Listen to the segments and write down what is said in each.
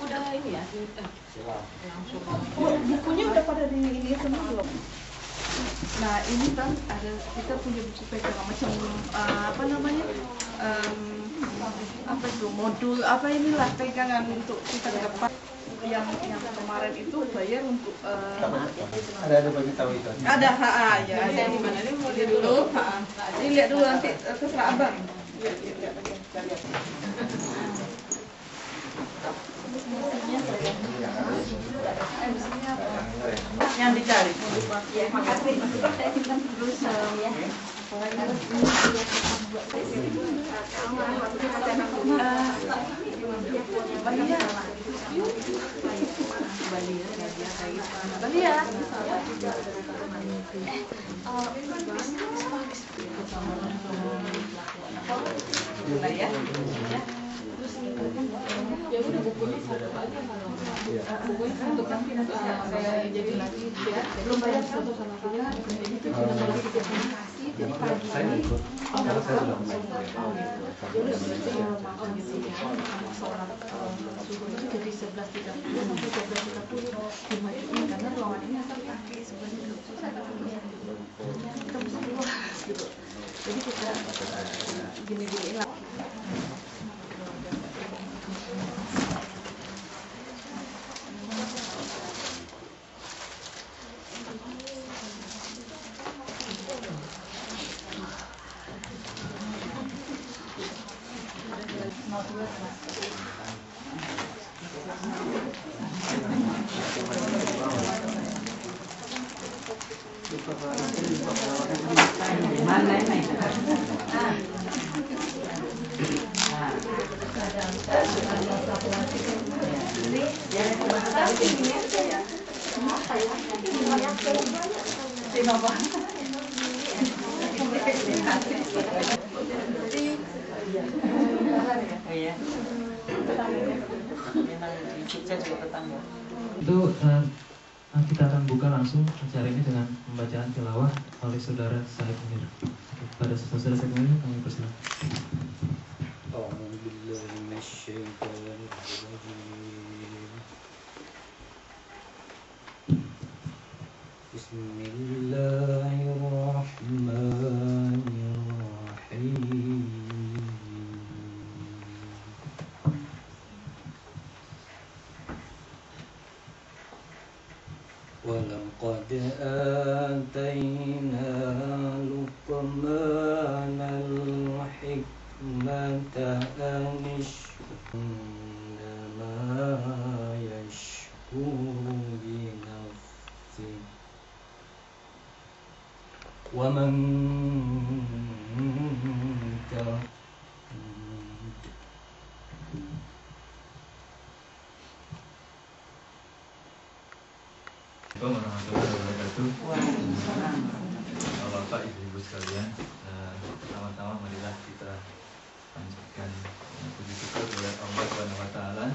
Udah ini ya. Oh, bukunya udah pada di ini semua belum? Nah ini kan ada, kita punya buku pegangan macam apa namanya, apa itu modul apa inilah pegangan untuk kita ke depan. Yang kemarin itu bayar untuk ada bagi tahu itu. Ada ya ada di mana ini mau lihat dulu. Ini lihat dulu nanti terserah abang. Lihat yang dicari. Makasih. Saya simpan terus ya. Ya udah bukunya satu aja kalau bukunya untuk nanti saya jadi lagi ya belum bayar satu sama saya jadi itu sudah mau dikomunikasi jadi pagi ini Kalau saya sudah mulai. jadi sebelum makan gitu ya sama sholat subuh itu jadi 11.30 sampai 12.30 dimajuin karena ruangan ini akan pakai sebenarnya susah kita mesti luas gitu jadi kita gini-gini lah. Itu kita akan buka langsung acara ini dengan pembacaan tilawah oleh saudara Said Munir. Pada saudara Said Munir kami persilakan. Bismillahirrahmanirrahim. ولقد آتينا لقمان الحكمة أن اشكر إنما يشكر لنفسه ومن كفر Assalamualaikum warahmatullahi wabarakatuh. Bapak, Ibu-ibu sekalian, pertama-tama marilah kita panjatkan puji syukur kepada Allah Subhanahu wa taala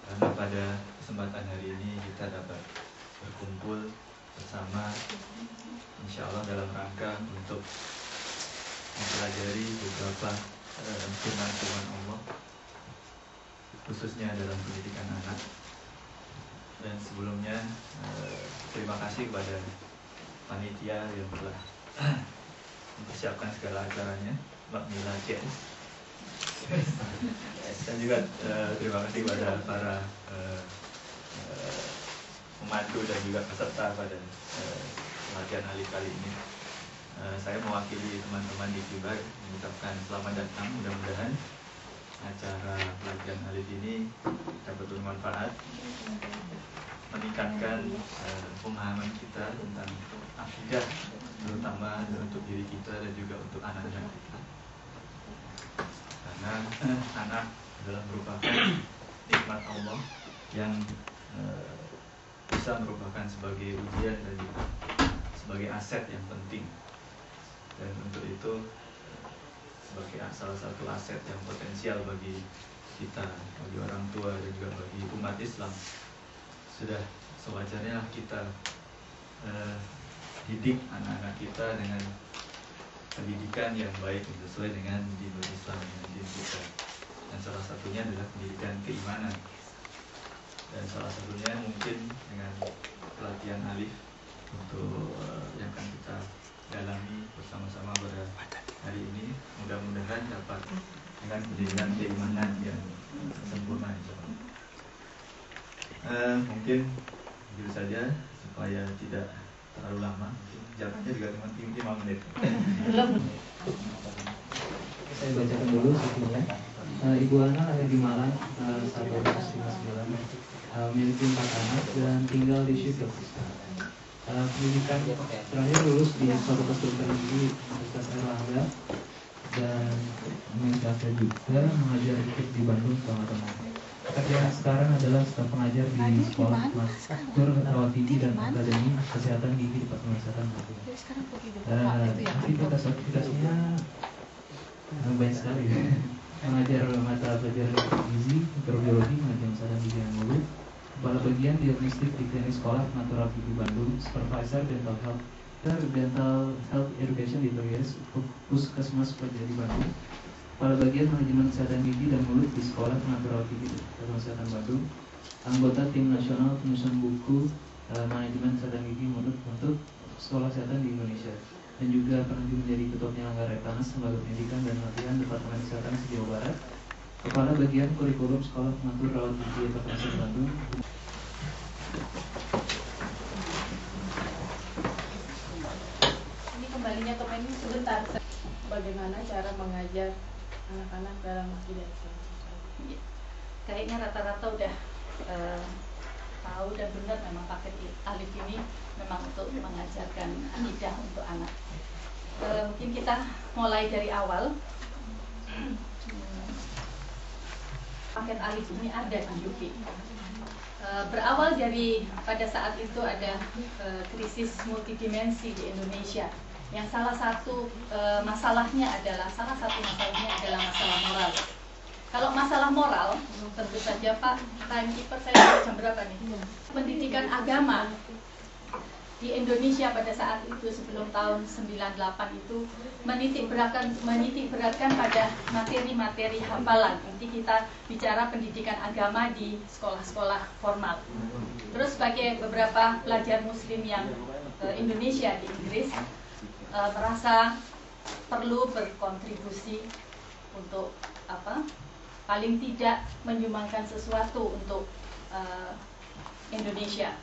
karena pada kesempatan hari ini kita dapat berkumpul bersama insyaallah dalam rangka untuk mempelajari beberapa firman-firman Allah khususnya dalam pendidikan anak. Dan sebelumnya terima kasih kepada panitia yang telah mempersiapkan segala acaranya, Mbak Mila Jens. Dan juga terima kasih kepada para pemandu dan juga peserta pada latihan alif kali ini. Saya mewakili teman-teman di Kibar mengucapkan selamat datang. Mudah-mudahan acara latihan alif ini dapat bermanfaat, meningkatkan pemahaman kita tentang akidah, terutama untuk diri kita dan juga untuk anak-anak kita. Karena anak adalah merupakan nikmat Allah yang bisa merupakan sebagai ujian dan juga sebagai aset yang penting. Dan untuk itu sebagai salah satu aset yang potensial bagi kita, bagi orang tua dan juga bagi umat Islam, sudah sewajarnya kita didik anak-anak kita dengan pendidikan yang baik sesuai dengan dinul Islam, din kita. dan salah satunya adalah pendidikan keimanan. Dan salah satunya mungkin dengan pelatihan alif untuk yang akan kita dalami bersama-sama pada hari ini. Mudah-mudahan dapat dengan pendidikan keimanan yang sempurna, insyaallah. Mungkin begitu saja supaya tidak terlalu lama. Jaraknya juga cuma 5 menit. Saya bacakan dulu satunya. Ibu Ana lahir di Malang 1959, memiliki 4 anak dan tinggal di Sheffield. Pendidikan terakhir lulus di Fakultas Kedokteran Gigi Universitas Airlangga dan mengajar juga mengajar di Bandung selama tahun. Pekerjaan sekarang adalah staf pengajar di Sekolah Master Rawat Gigi dan Akademi Kesehatan Gigi Departemen Kesehatan Bandung. Aktivitas-aktivitasnya banyak sekali. Mengajar mata pelajaran gizi, mikrobiologi, mengajar masalah gigi dan mulut, kepala bagian diagnostik di klinik sekolah natural gigi Bandung, supervisor dental health education di PGS Puskesmas Pelajar di Bandung, kepala bagian manajemen kesehatan gigi dan mulut di sekolah natural gigi Departemen Kesehatan Bandung, anggota tim nasional penyusun buku manajemen kesehatan gigi mulut untuk sekolah kesehatan di Indonesia, dan juga pernah menjadi ketua penyelenggara Etanas Lembaga Pendidikan dan Latihan Departemen Kesehatan Jawa Barat, kepala bagian kurikulum sekolah pengatur rawat gigi Departemen Kesehatan Bandung. Ini kembalinya ke menu sebentar. Bagaimana cara mengajar anak-anak dalam akidah Islam? Kayaknya rata-rata udah tahu dan benar memang paket alif ini memang untuk mengajarkan akidah untuk anak. Mungkin kita mulai dari awal. Paket alif ini ada di UK. Berawal dari pada saat itu ada krisis multidimensi di Indonesia, yang salah satu masalahnya adalah masalah moral. Kalau masalah moral, tentu saja Pak timekeeper, saya jam berapa nih? Pendidikan agama di Indonesia pada saat itu sebelum tahun 98 itu menitik beratkan pada materi-materi hafalan. Nanti kita bicara pendidikan agama di sekolah-sekolah formal. Terus sebagai beberapa pelajar muslim yang Indonesia di Inggris merasa perlu berkontribusi untuk paling tidak menyumbangkan sesuatu untuk Indonesia.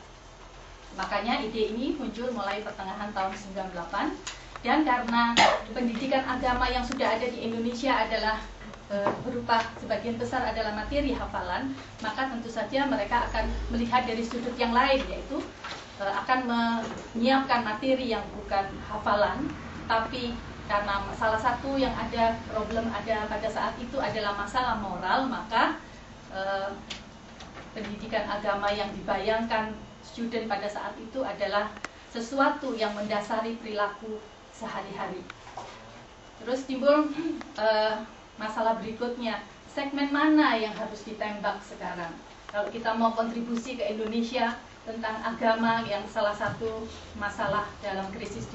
Makanya ide ini muncul mulai pertengahan tahun 98, dan karena pendidikan agama yang sudah ada di Indonesia adalah berupa sebagian besar adalah materi hafalan, maka tentu saja mereka akan melihat dari sudut yang lain, yaitu akan menyiapkan materi yang bukan hafalan, tapi karena salah satu yang ada pada saat itu adalah masalah moral, maka pendidikan agama yang dibayangkan student pada saat itu adalah sesuatu yang mendasari perilaku sehari-hari. Terus timbul masalah berikutnya, segmen mana yang harus ditembak sekarang? Kalau kita mau kontribusi ke Indonesia tentang agama, yang salah satu masalah dalam krisis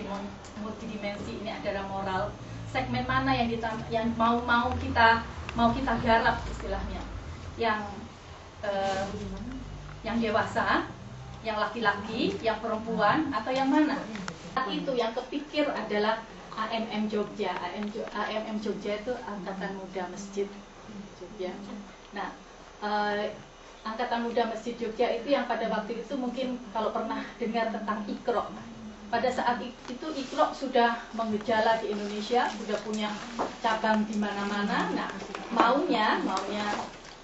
multidimensi ini adalah moral, segmen mana yang mau kita garap istilahnya, yang dewasa, yang laki-laki, yang perempuan, atau yang mana? Saat itu yang kepikir adalah AMM Jogja. AMM Jogja itu Angkatan Muda Masjid Jogja. Nah, Angkatan Muda Masjid Jogja itu yang pada waktu itu mungkin kalau pernah dengar tentang Iqra. Pada saat itu Iqra sudah mengejala di Indonesia, sudah punya cabang di mana-mana. Nah, maunya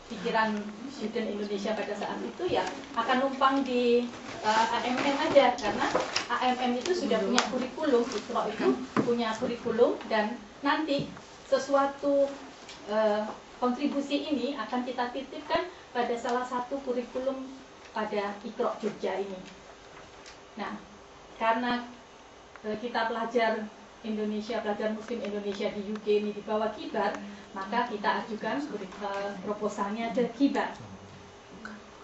pikiran student Indonesia pada saat itu ya akan numpang di AMM aja, karena AMM itu sudah punya kurikulum, Iqra itu punya kurikulum, dan nanti sesuatu kontribusi ini akan kita titipkan pada salah satu kurikulum pada Iqra Jogja ini. Nah, karena kita pelajar Indonesia, pelajar Muslim Indonesia di UK ini di bawah Kibar, maka kita ajukan proposalnya ke Kibar.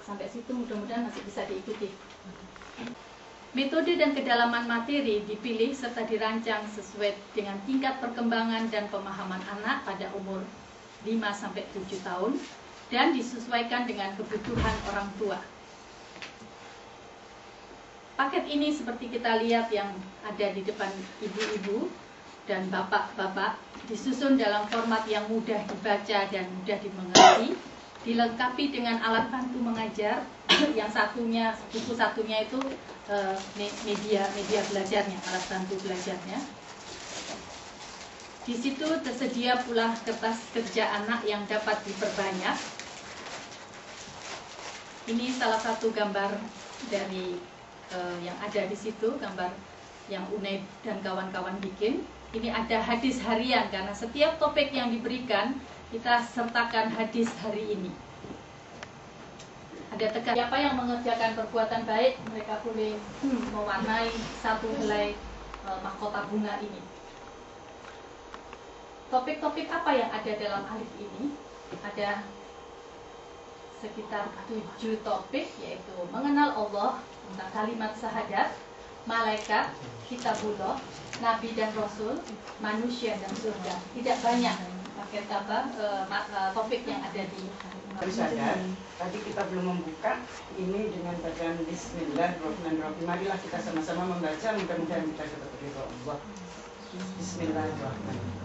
Sampai situ mudah-mudahan masih bisa diikuti. Metode dan kedalaman materi dipilih serta dirancang sesuai dengan tingkat perkembangan dan pemahaman anak pada umur 5-7 tahun dan disesuaikan dengan kebutuhan orang tua. Paket ini seperti kita lihat yang ada di depan ibu-ibu dan bapak-bapak, disusun dalam format yang mudah dibaca dan mudah dimengerti, dilengkapi dengan alat bantu mengajar. Yang satunya, buku satunya itu media belajarnya, alat bantu belajarnya. Di situ tersedia pula kertas kerja anak yang dapat diperbanyak. Ini salah satu gambar dari yang ada di situ, gambar yang Unaid dan kawan-kawan bikin. Ini ada hadis harian, karena setiap topik yang diberikan kita sertakan hadis hari ini. Ada tekan siapa yang mengerjakan perbuatan baik, mereka boleh mewarnai satu helai mahkota bunga ini. Topik-topik apa yang ada dalam alif ini? Ada sekitar 7 topik, yaitu mengenal Allah, tentang kalimat syahadat, malaikat, kitabullah, nabi dan rasul, manusia dan surga. Tidak banyak paket topik yang ada di Sadar, tadi kita belum membuka ini dengan bacaan Bismillahirrahmanirrahim. Marilah kita sama-sama membaca, mudah-mudahan kita dapat ridho Allah. Bismillahirrahmanirrahim.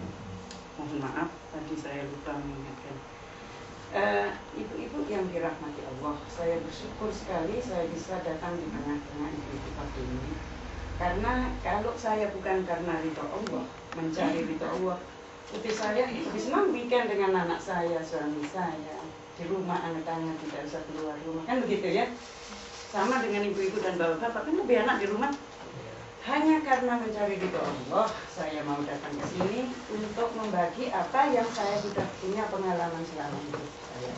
Mohon maaf, tadi saya lupa mengingatkan. Ibu-ibu yang dirahmati Allah, saya bersyukur sekali saya bisa datang di tengah-tengah ibu-ibu pagi ini. Karena kalau saya bukan karena ridho Allah, mencari ridho Allah, putih saya lebih senang weekend dengan anak saya, suami saya, di rumah, anak-anak tidak usah keluar rumah, kan begitu ya. Sama dengan ibu-ibu dan bapak-bapak, kan lebih enak di rumah. Hanya karena mencari ridho Allah, saya mau datang ke sini untuk membagi apa yang saya sudah punya pengalaman selama hidup saya.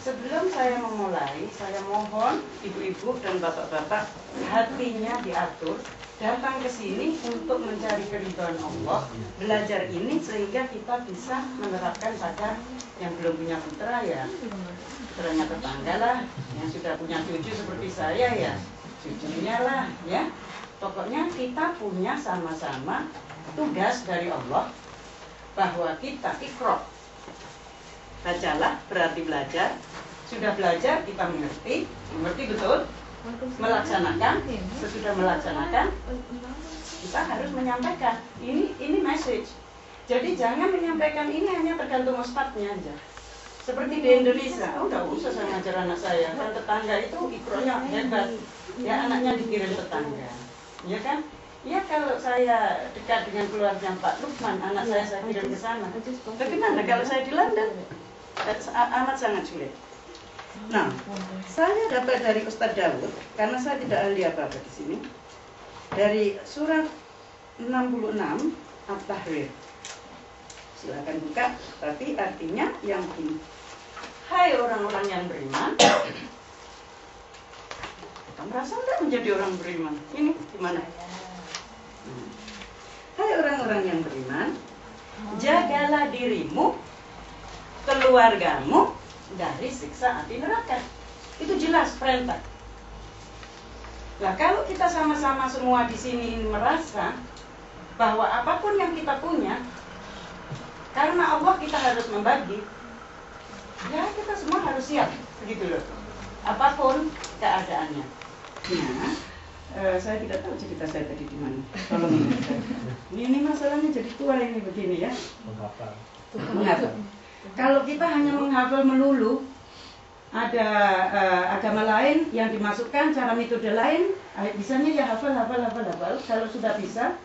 Sebelum saya memulai, saya mohon ibu-ibu dan bapak-bapak hatinya diatur, datang ke sini untuk mencari keridhaan Allah, belajar ini sehingga kita bisa menerapkan pada yang belum punya putra ya, putranya tetangga lah, yang sudah punya cucu seperti saya ya, cucunya lah ya. Pokoknya kita punya sama-sama tugas dari Allah bahwa kita ikra. Bacalah berarti belajar. Sudah belajar kita mengerti betul, melaksanakan. Sesudah melaksanakan kita harus menyampaikan. Ini message. Jadi jangan menyampaikan ini hanya tergantung ustadznya aja. Seperti di Indonesia, udah usah saya ngajar anak saya, kan tetangga itu ikronya hebat. Ya anaknya dikirim tetangga. Ya kan? Ya kalau saya dekat dengan keluarga Pak Lukman, anak saya kirim ke sana. Bagaimana kalau saya di London? Amat sangat sulit. Nah, saya dapat dari Ustadz Daud, karena saya tidak ahli apa-apa di sini, dari surat 66 At-Tahrir. Silakan buka, tapi artinya yang begini. Hai orang-orang yang beriman, kamu merasa enggak menjadi orang beriman? Ini gimana? Hai orang-orang yang beriman, jagalah dirimu, keluargamu dari siksa api neraka. Itu jelas perintah. Nah, kalau kita sama-sama semua di sini merasa bahwa apapun yang kita punya, karena Allah kita harus membagi, ya kita semua harus siap, begitu loh. Apapun keadaannya. Nah, saya tidak tahu cerita saya tadi di mana. Tolong ingatkan. Ini masalahnya jadi tua ini begini ya. Menghafal. Kalau kita hanya menghafal melulu, ada agama lain yang dimasukkan cara metode lain, bisanya ya hafal. Kalau sudah bisa,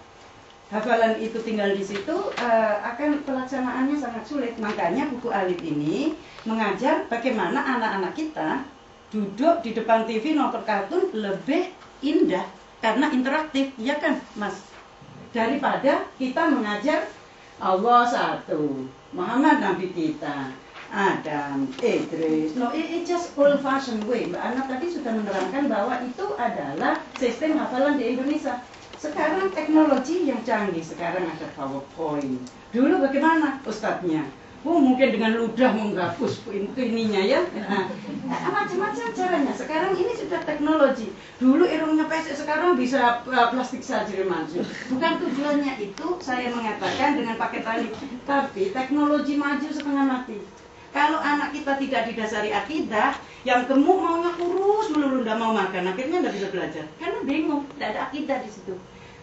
hafalan itu tinggal di situ, akan pelaksanaannya sangat sulit. Makanya buku Alif ini mengajar bagaimana anak-anak kita duduk di depan TV nonton kartun lebih indah karena interaktif, ya kan, Mas? Daripada kita mengajar Allah satu, Muhammad Nabi kita, Adam, Idris. No, it's just old fashioned way. Mbak Ana tadi sudah menerangkan bahwa itu adalah sistem hafalan di Indonesia. Sekarang teknologi yang canggih, sekarang ada PowerPoint. Dulu bagaimana ustadznya? mungkin dengan ludah menghapus ininya ya. Macam-macam caranya. Sekarang ini sudah teknologi. Dulu irungnya pesek, sekarang bisa plastik surgery maju. Bukan tujuannya itu saya mengatakan dengan pakai tali, tapi teknologi maju setengah mati. Kalau anak kita tidak didasari akidah, yang gemuk maunya kurus melulu, nggak mau makan, akhirnya nggak bisa belajar karena bingung, tidak ada akidah di situ.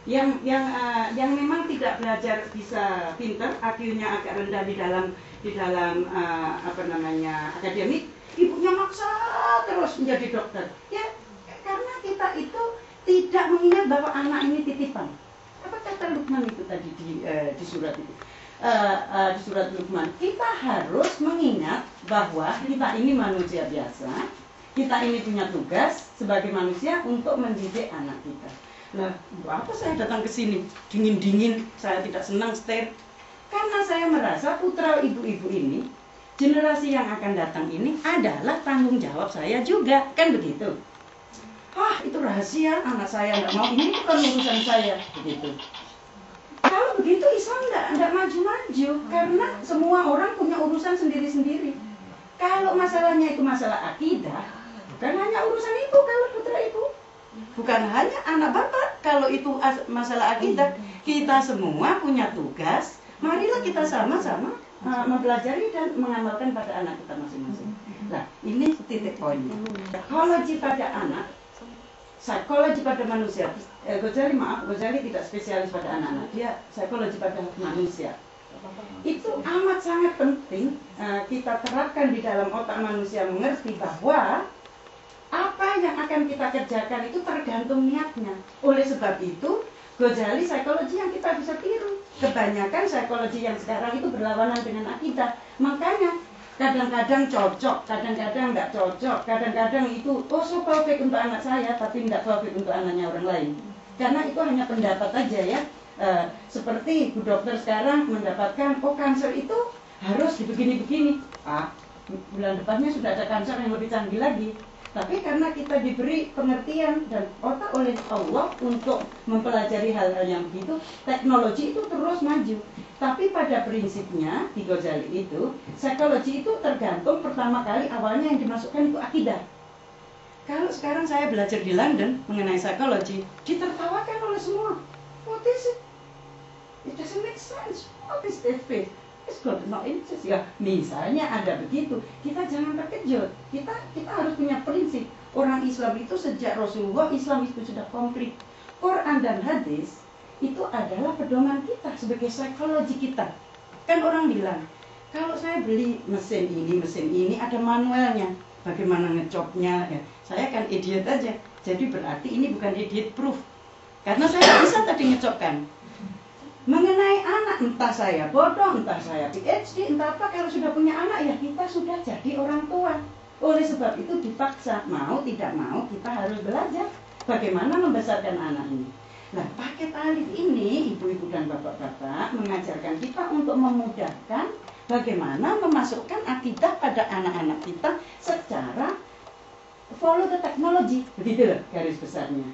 Yang memang tidak belajar bisa pinter, IQ-nya agak rendah di dalam akademik, ibunya maksa terus menjadi dokter. Ya, karena kita itu tidak mengingat bahwa anak ini titipan. Apa kata Luqman itu tadi di surat itu? Di surat Luqman, kita harus mengingat bahwa kita ini manusia biasa, kita ini punya tugas sebagai manusia untuk mendidik anak kita. Nah, apa saya datang ke sini dingin-dingin, saya tidak senang stay, karena saya merasa putra ibu-ibu ini, generasi yang akan datang ini adalah tanggung jawab saya juga, kan begitu? Itu rahasia, anak saya nggak mau, ini bukan urusan saya, begitu. Kalau begitu Islam nggak maju-maju, karena semua orang punya urusan sendiri-sendiri. Kalau masalahnya itu masalah akidah, bukan hanya urusan ibu kalau putra ibu, bukan hanya anak bapak kalau itu masalah akidah. Kita semua punya tugas, marilah kita sama-sama mempelajari dan mengamalkan pada anak kita masing-masing. Nah, ini titik poinnya. Psikologi pada anak, psikologi pada manusia. Ghazali tidak spesialis pada anak-anak, dia psikologi pada manusia. Itu amat sangat penting kita terapkan di dalam otak manusia, mengerti bahwa apa yang akan kita kerjakan itu tergantung niatnya. Oleh sebab itu, Ghazali psikologi yang kita bisa tiru. Kebanyakan psikologi yang sekarang itu berlawanan dengan akidah. Makanya kadang-kadang cocok, kadang-kadang nggak cocok, kadang-kadang itu so perfect untuk anak saya, tapi nggak perfect untuk anaknya orang lain. Karena itu hanya pendapat aja ya. Seperti Bu Dokter sekarang mendapatkan, kanker itu harus begini-begini. Bulan depannya sudah ada kanker yang lebih canggih lagi. Tapi karena kita diberi pengertian dan otak oleh Allah untuk mempelajari hal-hal yang begitu, teknologi itu terus maju. Tapi pada prinsipnya di Ghazali itu, psikologi itu tergantung pertama kali awalnya yang dimasukkan itu akidah. Kalau sekarang saya belajar di London mengenai psikologi, ditertawakan oleh semua. What is it? It doesn't make sense. What is that faith? It's got no interest. Ya, misalnya ada begitu, kita jangan terkejut. Kita harus punya prinsip. Orang Islam itu sejak Rasulullah, Islam itu sudah komplit. Quran dan hadis itu adalah pedoman kita sebagai psikologi kita. Kan orang bilang, kalau saya beli mesin ini ada manualnya, bagaimana ngecopnya ya. Saya kan idiot aja, jadi berarti ini bukan idiot proof, karena saya nggak bisa tadi ngecopkan. Mengenai anak, entah saya bodoh, entah saya PhD, entah apa, kalau sudah punya anak ya kita sudah jadi orang tua. Oleh sebab itu dipaksa, mau tidak mau kita harus belajar bagaimana membesarkan anak ini. Nah, paket alif ini ibu-ibu dan bapak-bapak mengajarkan kita untuk memudahkan bagaimana memasukkan akidah pada anak-anak kita secara follow the technology, begitu loh garis besarnya.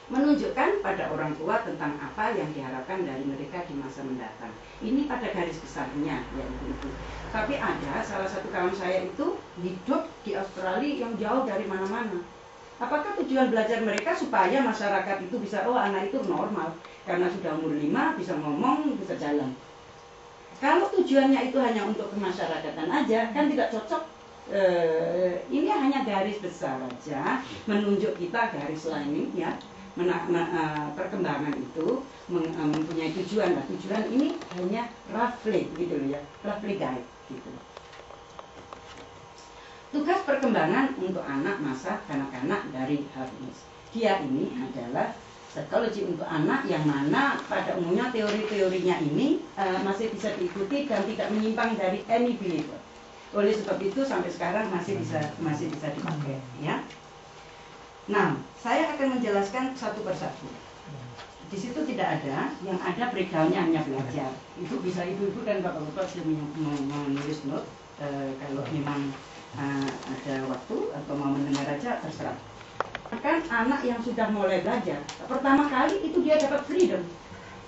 Menunjukkan pada orang tua tentang apa yang diharapkan dari mereka di masa mendatang. Ini pada garis besarnya ya ibu-ibu. Tapi ada salah satu kawan saya itu hidup di Australia yang jauh dari mana-mana. Apakah tujuan belajar mereka supaya masyarakat itu bisa, anak itu normal karena sudah umur 5 bisa ngomong, bisa jalan. Kalau tujuannya itu hanya untuk kemasyarakatan aja, kan tidak cocok. Ini hanya garis besar aja, menunjuk kita garis lining ya. Perkembangan itu mempunyai tujuan. Nah, tujuan ini hanya roughly gitu ya, roughly guide gitu. Tugas perkembangan untuk anak masa kanak-kanak dari Hafiz. Dia ini adalah psikologi untuk anak yang mana pada umumnya teori-teorinya ini masih bisa diikuti dan tidak menyimpang dari any believer. Oleh sebab itu sampai sekarang masih bisa dipakai ya. Nah, saya akan menjelaskan satu persatu. Di situ tidak ada, yang ada breakdown-nya hanya belajar. Itu bisa ibu-ibu dan bapak-bapak sudah menulis note kalau memang ada waktu atau mau mendengar aja terserah. Kan anak yang sudah mulai belajar, pertama kali itu dia dapat freedom.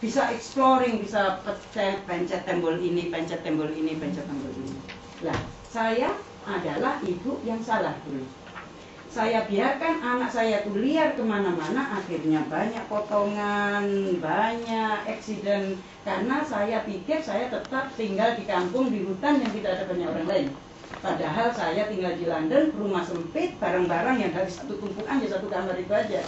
bisa exploring, bisa pencet tombol ini, pencet tombol ini, pencet tombol ini. Lah, saya adalah ibu yang salah dulu. Saya biarkan anak saya tuh liar kemana-mana, akhirnya banyak potongan, banyak accident. Karena saya pikir saya tetap tinggal di kampung, di hutan yang tidak ada banyak orang lain. Padahal saya tinggal di London, rumah sempit, barang-barang yang dari satu tumpukan ya satu kamar itu aja.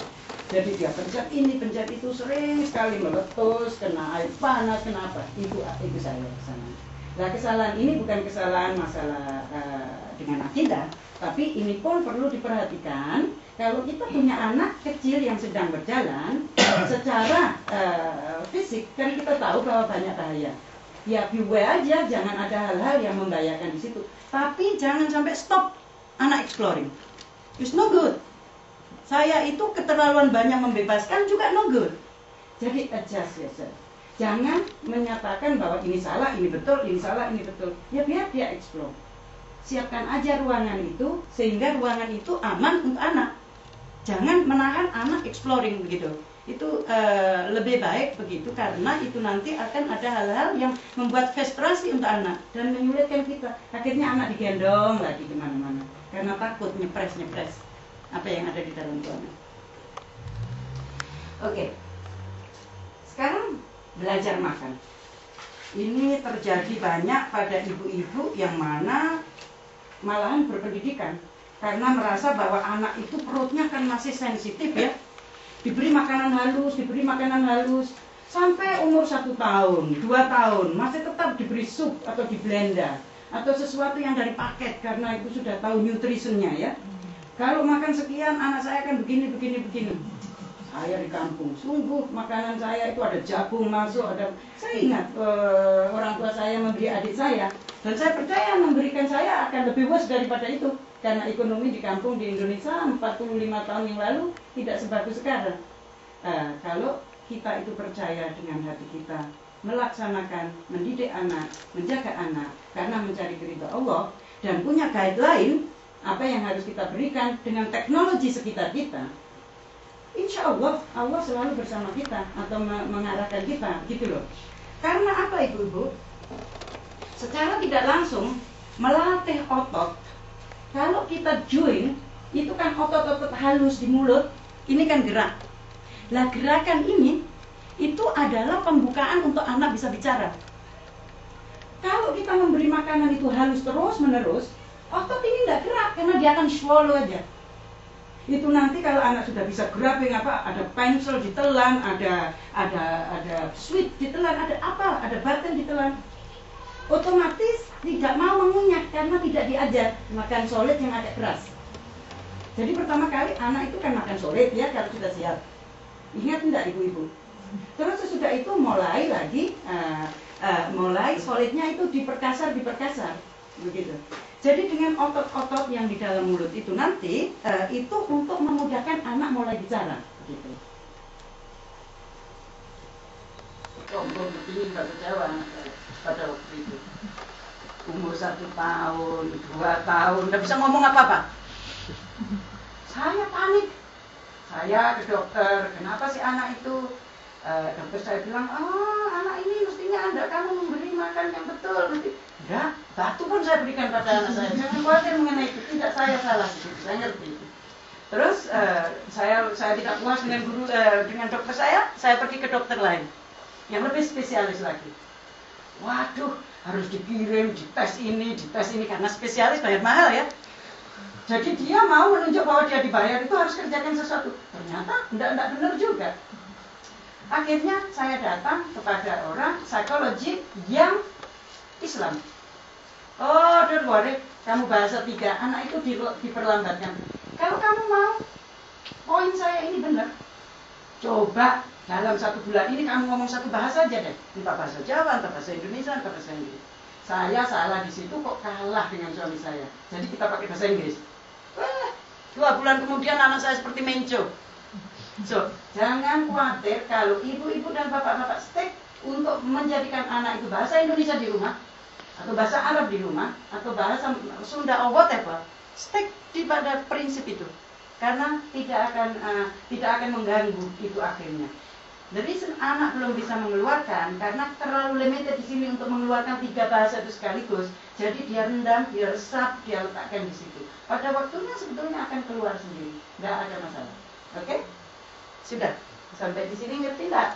Jadi dia pencet ini, pencet itu, sering sekali meletus, kena air panas, kenapa? Itu saya kesana. Nah, kesalahan ini bukan kesalahan masalah dengan akidah, tapi ini pun perlu diperhatikan. Kalau kita punya anak kecil yang sedang berjalan secara fisik, kan kita tahu bahwa banyak bahaya. Ya beware aja, jangan ada hal-hal yang membahayakan di situ. Tapi jangan sampai stop anak exploring. It's no good. Saya itu keterlaluan banyak membebaskan juga no good. Jadi adjust yourself. Jangan menyatakan bahwa ini salah, ini betul, ini salah, ini betul. Ya biar dia explore. Siapkan aja ruangan itu sehingga ruangan itu aman untuk anak. Jangan menahan anak exploring begitu. Itu lebih baik begitu karena itu nanti akan ada hal-hal yang membuat frustrasi untuk anak dan menyulitkan kita. Akhirnya anak digendong lagi kemana-mana karena takut nyepres apa yang ada di dalam ruangan. Oke. Sekarang belajar makan. Ini terjadi banyak pada ibu-ibu yang mana malahan berpendidikan karena merasa bahwa anak itu perutnya kan masih sensitif ya. Diberi makanan halus sampai umur 1 tahun, 2 tahun masih tetap diberi sup atau di blender atau sesuatu yang dari paket karena itu sudah tahu nutrisinya ya. Kalau makan sekian anak saya akan begini. Saya di kampung, sungguh makanan saya itu ada jagung masuk, ada. Saya ingat orang tua saya memberi adik saya, dan saya percaya memberikan saya akan lebih worse daripada itu, karena ekonomi di kampung di Indonesia 45 tahun yang lalu tidak sebagus sekarang. Kalau kita itu percaya dengan hati kita, melaksanakan, mendidik anak, menjaga anak, karena mencari ridha Allah dan punya guideline apa yang harus kita berikan dengan teknologi sekitar kita. Insya Allah, Allah selalu bersama kita atau mengarahkan kita, gitu loh. Karena apa ibu-ibu? Secara tidak langsung melatih otot. Kalau kita join, itu kan otot-otot halus di mulut, ini kan gerak. Lah gerakan ini, itu adalah pembukaan untuk anak bisa bicara. Kalau kita memberi makanan itu halus terus-menerus, otot ini tidak gerak karena dia akan swallow aja. Itu nanti kalau anak sudah bisa grabbing ada pensel ditelan, ada sweet ditelan, ada button ditelan, otomatis tidak mau mengunyah karena tidak diajar makan solid yang agak keras. Jadi pertama kali anak itu kan makan solid ya kalau sudah siap. Ingat enggak ibu-ibu? Terus sesudah itu mulai lagi mulai solidnya itu diperkasar begitu. Jadi dengan otot-otot yang di dalam mulut itu nanti itu untuk memudahkan anak mulai bicara gitu. Belum begini nggak kecewa pada waktu itu. Umur 1 tahun, 2 tahun, nggak bisa ngomong apa-apa. Saya panik. Saya ke dokter, kenapa sih anak itu? Dokter saya bilang, anak ini mestinya Anda kamu memberi makan yang betul. Enggak, batu pun saya berikan pada anak saya. Jangan khawatir mengenai itu, tidak saya salah. Saya ngerti. Terus saya tidak puas dengan dokter saya pergi ke dokter lain yang lebih spesialis lagi. Waduh, harus dikirim, dites ini karena spesialis bayar mahal ya. Jadi dia mau menunjuk bahwa dia dibayar itu harus kerjakan sesuatu. Ternyata enggak benar juga. Akhirnya saya datang kepada orang psikologi yang Islam. Oh, don't worry, kamu bahasa 3, anak itu diperlambatkan. Kalau kamu mau, poin saya ini benar. Coba dalam 1 bulan ini kamu ngomong 1 bahasa aja deh. Entah bahasa Jawa, entah bahasa Indonesia, entah bahasa Inggris. Saya salah di situ kok kalah dengan suami saya. Jadi kita pakai bahasa Inggris. 2 bulan kemudian anak saya seperti menco. So, jangan khawatir kalau ibu-ibu dan bapak-bapak stick untuk menjadikan anak itu bahasa Indonesia di rumah, atau bahasa Arab di rumah, atau bahasa Sunda or whatever. Stick di pada prinsip itu, karena tidak akan mengganggu itu akhirnya. Jadi anak belum bisa mengeluarkan karena terlalu limited di sini untuk mengeluarkan 3 bahasa itu sekaligus. Jadi dia rendam, dia resap, dia letakkan di situ. Pada waktunya sebetulnya akan keluar sendiri, nggak ada masalah. Oke? Sudah. Sampai di sini ngerti nggak?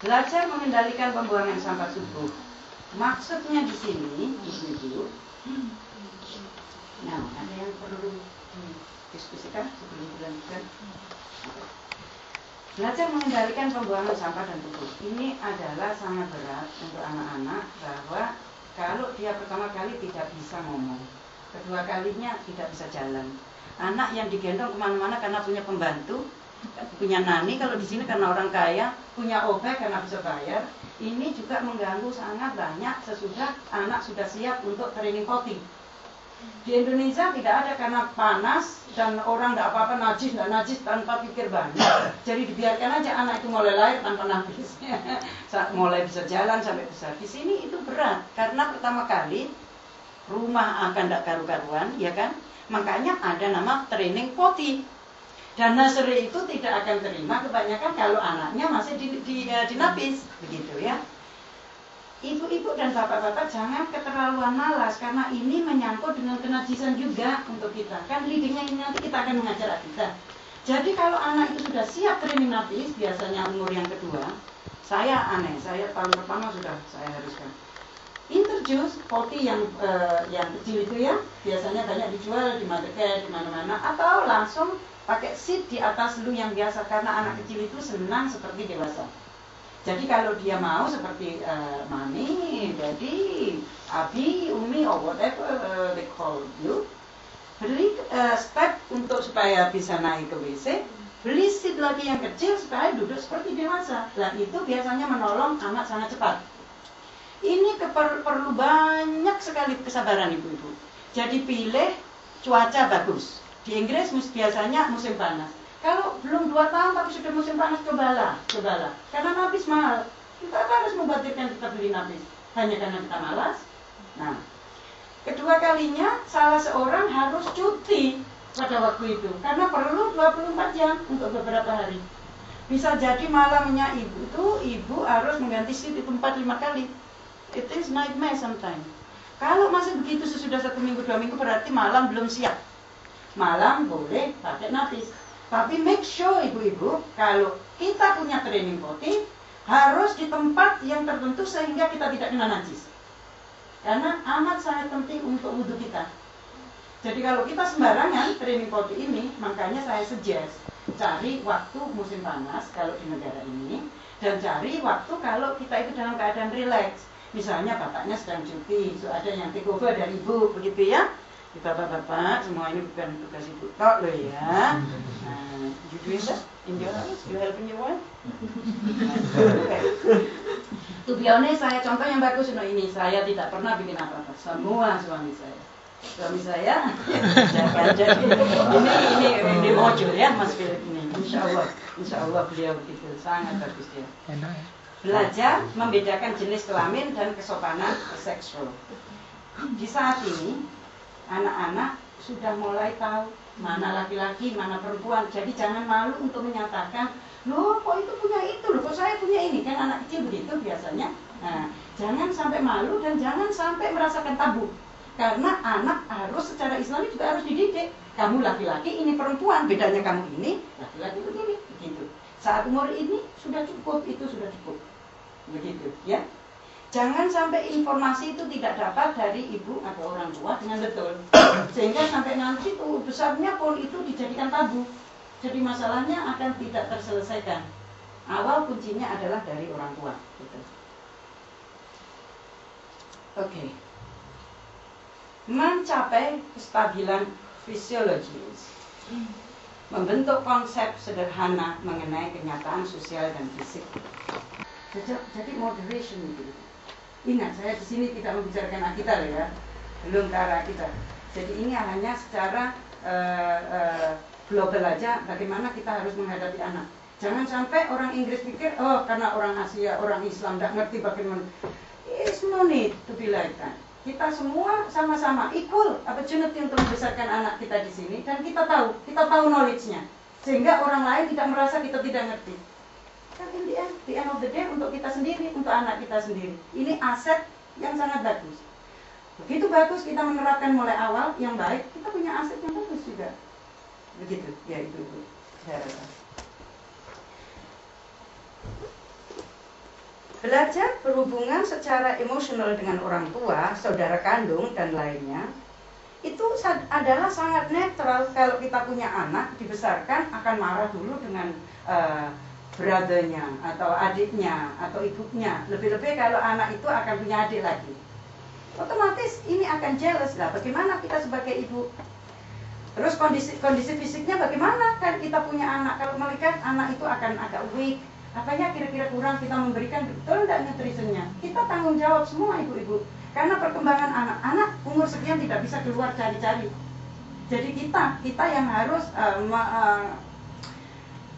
Belajar mengendalikan pembuangan sampah subuh. Maksudnya di sini, ibu-ibu. Nah, ada yang perlu didiskusikan sebelum dilanjutkan? Belajar mengendalikan pembuangan sampah dan pupuk. Ini adalah sangat berat untuk anak-anak bahwa kalau dia pertama kali tidak bisa ngomong, kedua kalinya tidak bisa jalan. Anak yang digendong kemana-mana karena punya pembantu, punya nani kalau di sini karena orang kaya, punya OP karena bisa bayar. Ini juga mengganggu sangat banyak sesudah anak sudah siap untuk training potty. Di Indonesia tidak ada karena panas dan orang tidak apa-apa najis, tidak najis tanpa pikir banyak. Jadi dibiarkan aja anak itu mulai lahir tanpa najis. Mulai bisa jalan sampai besar. Di sini itu berat karena pertama kali rumah akan tidak karu-karuan, ya kan? Makanya ada nama training potty. Dan nursery itu tidak akan terima kebanyakan kalau anaknya masih dinapis, begitu ya. Ibu-ibu dan bapak-bapak jangan keterlaluan malas karena ini menyangkut dengan kenajisan juga untuk kita. Kan leadingnya ini nanti kita akan mengajar kita. Jadi kalau anak itu sudah siap training napis, biasanya umur yang kedua, saya tahun pertama sudah saya haruskan. Introduce potty yang kecil itu ya, biasanya banyak dijual di market, di mana-mana, atau langsung pakai seat di atas lu yang biasa karena anak kecil itu senang seperti dewasa. Jadi kalau dia mau seperti mami, daddy, abi, umi, or whatever they call you, beli step untuk supaya bisa naik ke WC, beli seat lagi yang kecil supaya duduk seperti dewasa. Dan itu biasanya menolong anak sangat cepat. Ini perlu banyak sekali kesabaran ibu-ibu. Jadi pilih cuaca bagus. Di Inggris biasanya musim panas. Kalau belum 2 tahun tapi sudah musim panas, cobalah. Karena napis mahal. Kita harus membatirkan kita beli napis. Hanya karena kita malas. Nah, kedua kalinya salah seorang harus cuti pada waktu itu. Karena perlu 24 jam untuk beberapa hari. Bisa jadi malamnya ibu harus mengganti seat itu 4-5 kali. It is nightmare sometimes. Kalau masih begitu sesudah 1 minggu 2 minggu berarti malam belum siap. Malam boleh pakai napis. Tapi make sure ibu-ibu kalau kita punya training potty harus di tempat yang tertentu sehingga kita tidak kena najis. Karena amat sangat penting untuk wudhu kita. Jadi kalau kita sembarangan training potty ini, makanya saya suggest cari waktu musim panas kalau di negara ini dan cari waktu kalau kita itu dalam keadaan relax. Misalnya bapaknya sedang cuti, so ada yang take over dari ibu, begitu ya. Bapak-bapak, semua ini bukan tugas ibu tok loh ya. You doing that in your house? You helping your wife? To be honest, saya contoh yang bagus ini. Saya tidak pernah bikin apa-apa. Semua suami saya. Suami saya jangan jadi ini mojul ya Mas Philip ini. Insya Allah beliau begitu sangat bagus dia. Belajar membedakan jenis kelamin dan kesopanan seksual. Di saat ini anak-anak sudah mulai tahu mana laki-laki, mana perempuan. Jadi jangan malu untuk menyatakan, loh kok itu punya itu, loh kok saya punya ini. Kan anak kecil begitu biasanya. Nah, jangan sampai malu dan jangan sampai merasakan tabu. Karena anak harus secara Islami juga harus dididik. Kamu laki-laki, ini perempuan, bedanya kamu ini, laki-laki begini, begitu. Saat umur ini sudah cukup, itu sudah cukup. Begitu, ya. Jangan sampai informasi itu tidak dapat dari ibu atau orang tua dengan betul. Sehingga sampai nanti tuh besarnya pun itu dijadikan tabu. Jadi masalahnya akan tidak terselesaikan. Awal kuncinya adalah dari orang tua. Gitu. Oke. Mencapai kestabilan fisiologis. Membentuk konsep sederhana mengenai kenyataan sosial dan fisik. Jadi moderation itu. Ingat, saya di sini tidak membicarakan akidah ya, belum ke arah kita. Jadi ini hanya secara global aja, bagaimana kita harus menghadapi anak. Jangan sampai orang Inggris pikir, oh karena orang Asia, orang Islam tidak ngerti bagaimana. It's no need to be like that. Kita semua sama-sama equal opportunity untuk membesarkan anak kita di sini dan kita tahu knowledge-nya. sehingga orang lain tidak merasa kita tidak ngerti. Kan the end of the day untuk kita sendiri, untuk anak kita sendiri. Ini aset yang sangat bagus. Begitu bagus kita menerapkan mulai awal yang baik, kita punya aset yang bagus juga. Begitu, ya itu saya rasa. Belajar berhubungan secara emosional dengan orang tua, saudara kandung, dan lainnya, itu adalah sangat netral. Kalau kita punya anak, dibesarkan akan marah dulu dengan brother-nya, atau adiknya, atau ibunya. Lebih-lebih kalau anak itu akan punya adik lagi. Otomatis ini akan jealous lah. Bagaimana kita sebagai ibu? Terus kondisi fisiknya bagaimana? Kan kita punya anak, kalau melihat anak itu akan agak weak, apanya kira-kira kurang kita memberikan, betul tidak nutritionnya? Kita tanggung jawab semua ibu-ibu. Karena perkembangan anak-anak umur sekian tidak bisa keluar cari-cari. Jadi kita yang harus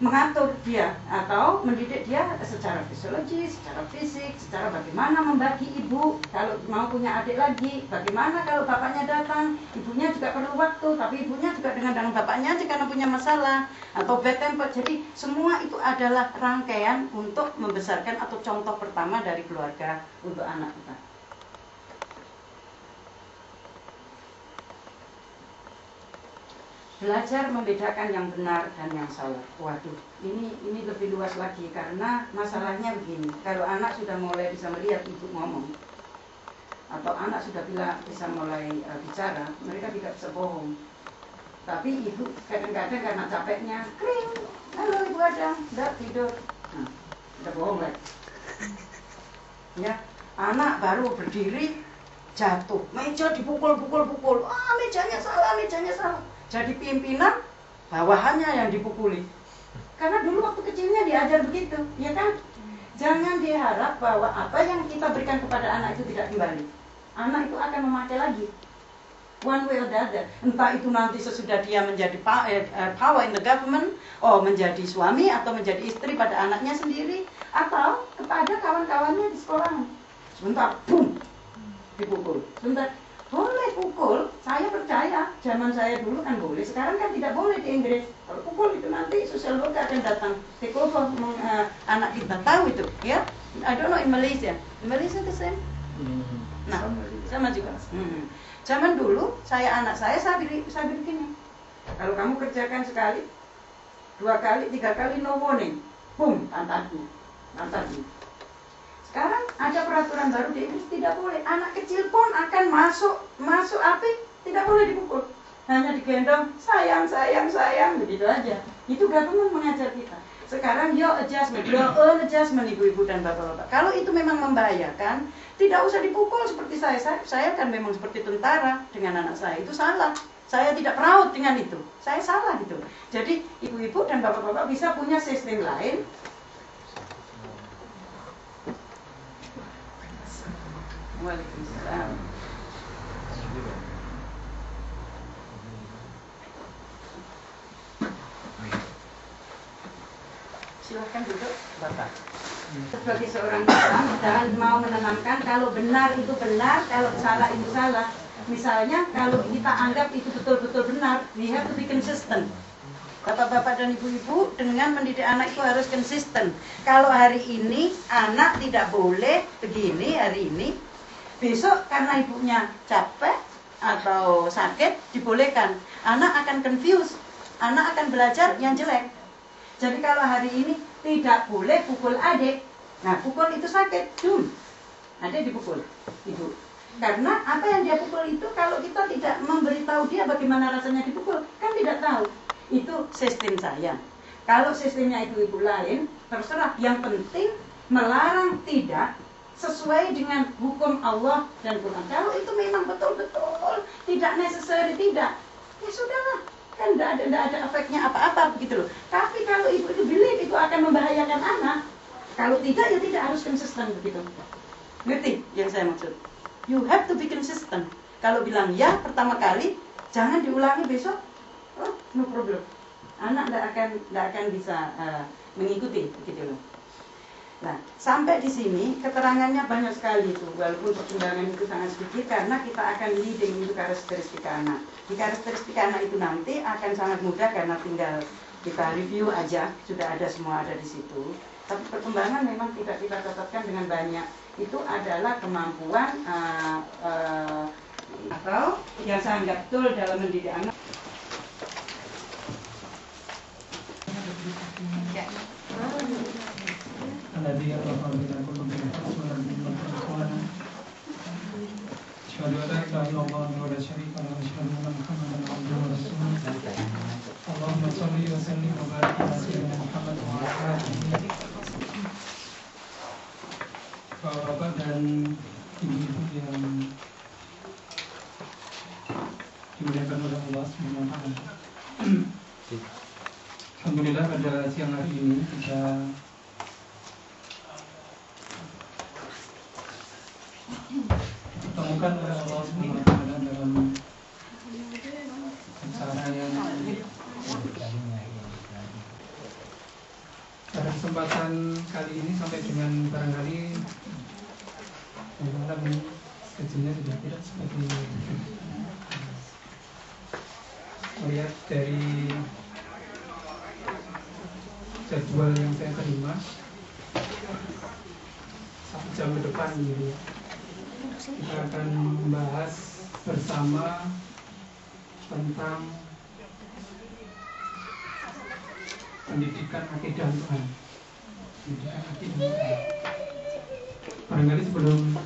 mengatur dia atau mendidik dia secara fisiologi, secara fisik, secara bagaimana membagi ibu kalau mau punya adik lagi, bagaimana kalau bapaknya datang, ibunya juga perlu waktu, tapi ibunya juga dengan bapaknya aja karena punya masalah atau bad temper. Jadi semua itu adalah rangkaian untuk membesarkan atau contoh pertama dari keluarga untuk anak kita. Belajar membedakan yang benar dan yang salah. Waduh, ini lebih luas lagi karena masalahnya begini. Kalau anak sudah mulai bisa melihat ibu ngomong, atau anak sudah bisa mulai bicara, mereka tidak bisa bohong. Tapi ibu kadang-kadang karena capeknya, kring, halo ibu ada, udah tidur, nah, udah bohong lagi. Ya, anak baru berdiri, jatuh, meja dipukul-pukul, mejanya salah. Jadi pimpinan, bawahannya yang dipukuli. Karena dulu waktu kecilnya diajar begitu, ya kan? Jangan diharap bahwa apa yang kita berikan kepada anak itu tidak kembali. Anak itu akan memakai lagi. One way or the other. Entah itu nanti sesudah dia menjadi power in the government, menjadi suami atau menjadi istri pada anaknya sendiri, atau kepada kawan-kawannya di sekolah. Sebentar, boom, dipukul. Sebentar, boleh pukul, saya percaya. Zaman saya dulu kan boleh, sekarang kan tidak boleh di Inggris. Kalau pukul itu nanti social worker akan datang take over anak kita. Tahu itu, ya? I don't know in Malaysia. In Malaysia the same? Nah, sama juga. Zaman dulu, anak saya begini. Kalau kamu kerjakan sekali, 2 kali, 3 kali, no warning. Boom, pantatmu. Sekarang ada peraturan baru di Inggris, tidak boleh. Anak kecil pun akan masuk api, tidak boleh dipukul. Hanya digendong, sayang, begitu aja. Itu government mengajar kita. Sekarang your own adjustment ibu-ibu dan bapak-bapak. Kalau itu memang membahayakan, tidak usah dipukul seperti saya. Saya kan memang seperti tentara dengan anak saya. Itu salah. Saya tidak proud dengan itu. Saya salah gitu. Jadi ibu-ibu dan bapak-bapak bisa punya sistem lain. Waalaikumsalam. Silahkan duduk, Bapak. Sebagai seorang Islam, jangan mau menanamkan kalau benar itu benar, kalau salah itu salah. Misalnya, kalau kita anggap itu betul-betul benar, we have to be consistent. Bapak-bapak dan ibu-ibu dengan mendidik anak itu harus konsisten. Kalau hari ini anak tidak boleh begini hari ini, besok karena ibunya capek atau sakit dibolehkan. Anak akan confused, anak akan belajar yang jelek. Jadi kalau hari ini tidak boleh pukul adik, nah pukul itu sakit, adik dipukul ibu. Karena apa yang dia pukul itu kalau kita tidak memberitahu dia bagaimana rasanya dipukul, kan tidak tahu. Itu sistem saya. Kalau sistemnya ibu-ibu lain, terserah. Yang penting melarang tidak sesuai dengan hukum Allah dan Quran. Kalau itu memang betul-betul tidak necessary, tidak, ya sudahlah, kan tidak ada efeknya apa-apa begitu loh. Tapi kalau ibu itu believe itu akan membahayakan anak, kalau tidak ya tidak harus konsisten begitu. Ngerti yang saya maksud? You have to be consistent. Kalau bilang ya pertama kali, jangan diulangi besok. No problem. Anak tidak akan bisa mengikuti begitu loh. Nah, sampai di sini keterangannya banyak sekali itu, walaupun perkembangan itu sangat sedikit karena kita akan leading itu karakteristik anak. Di karakteristik anak itu nanti akan sangat mudah karena tinggal kita review aja, sudah ada semua ada di situ. Tapi perkembangan memang tidak kita tetapkan dengan banyak. Itu adalah kemampuan atau yang saya anggap betul dalam mendidik anak. أشهد أن لا إله إلا الله وحده لا شريك له وأشهد أن محمدا عبده ورسوله اللهم صل وسلم وبارك على سيدنا محمد وعلى آله. Bapak dan ibu-ibu yang dimuliakan oleh Allah Subhanahu wa taala. Alhamdulillah pada siang hari ini kita ditemukan oleh Allah Subhanahu wa taala dalam acara yang pada kesempatan kali ini sampai dengan barangkali malam ini schedule-nya sudah tidak seperti ini. Melihat dari jadwal yang saya terima 1 jam ke depan gitu ya, kita akan membahas bersama tentang pendidikan akidah Tuhan. Pendidikan akidah Tuhan. Barangkali sebelum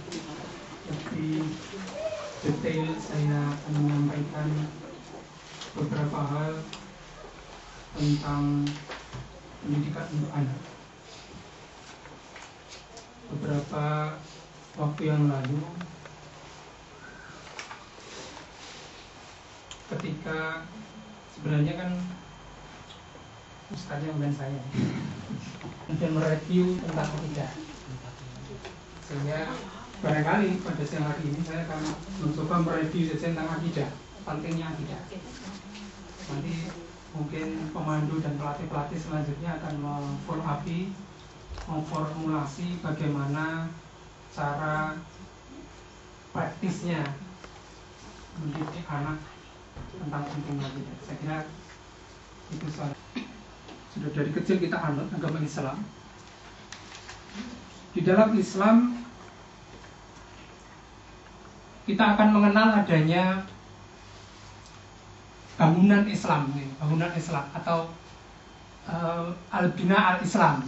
lebih detail saya akan menyampaikan beberapa hal tentang pendidikan untuk anak. Beberapa waktu yang lalu, ketika sebenarnya kan Ustaz yang dan saya kemudian mereview tentang akidah, sehingga barangkali pada siang hari ini saya akan mencoba mereview saja tentang akidah, pentingnya akidah. Nanti mungkin pemandu dan pelatih-pelatih selanjutnya akan memformulasi bagaimana cara praktisnya mendidik anak tentang pentingnya akidah. Saya kira itu sudah dari kecil kita anut agama Islam. Di dalam Islam kita akan mengenal adanya bangunan Islam atau al-bina al-Islam.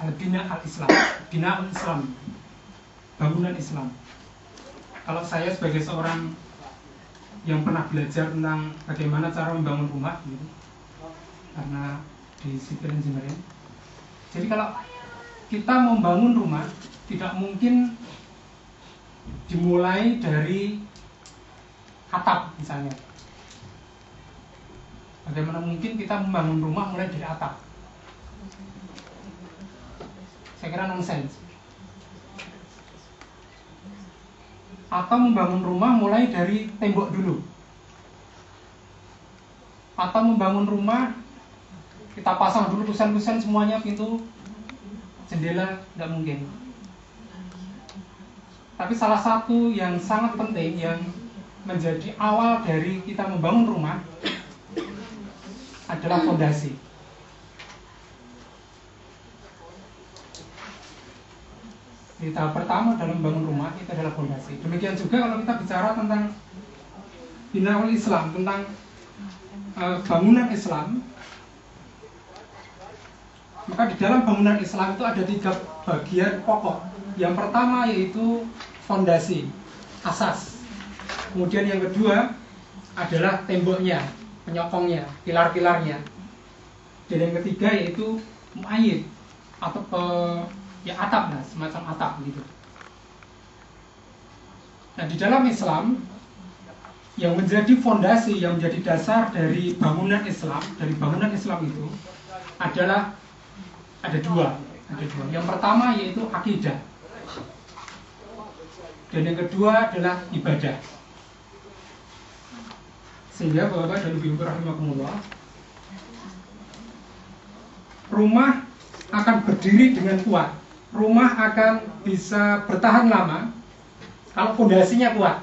Al-bina al-Islam, bina al-Islam, bangunan Islam. Kalau saya sebagai seorang yang pernah belajar tentang bagaimana cara membangun rumah gitu, karena di civil engineering. Jadi kalau kita membangun rumah tidak mungkin dimulai dari atap misalnya. Bagaimana mungkin kita membangun rumah mulai dari atap? Saya kira nonsens. Atau membangun rumah mulai dari tembok dulu. Atau membangun rumah kita pasang dulu kusen-kusen semuanya, pintu, jendela, tidak mungkin. Tapi salah satu yang sangat penting yang menjadi awal dari kita membangun rumah adalah fondasi. Di tahap pertama dalam membangun rumah itu adalah fondasi. Demikian juga kalau kita bicara tentang binaul Islam, tentang bangunan Islam, maka di dalam bangunan Islam itu ada 3 bagian pokok. Yang pertama yaitu fondasi, asas. Kemudian yang kedua adalah temboknya, penyokongnya, pilar-pilarnya. Dan yang ketiga yaitu muayyid atau atap, nah, semacam atap gitu. Nah, di dalam Islam yang menjadi fondasi, yang menjadi dasar dari bangunan Islam, itu adalah ada dua. Yang pertama yaitu akidah. Dan yang kedua adalah ibadah. Sehingga Bapak dan Ibu rahimakumullah, rumah akan berdiri dengan kuat. Rumah akan bisa bertahan lama kalau fondasinya kuat.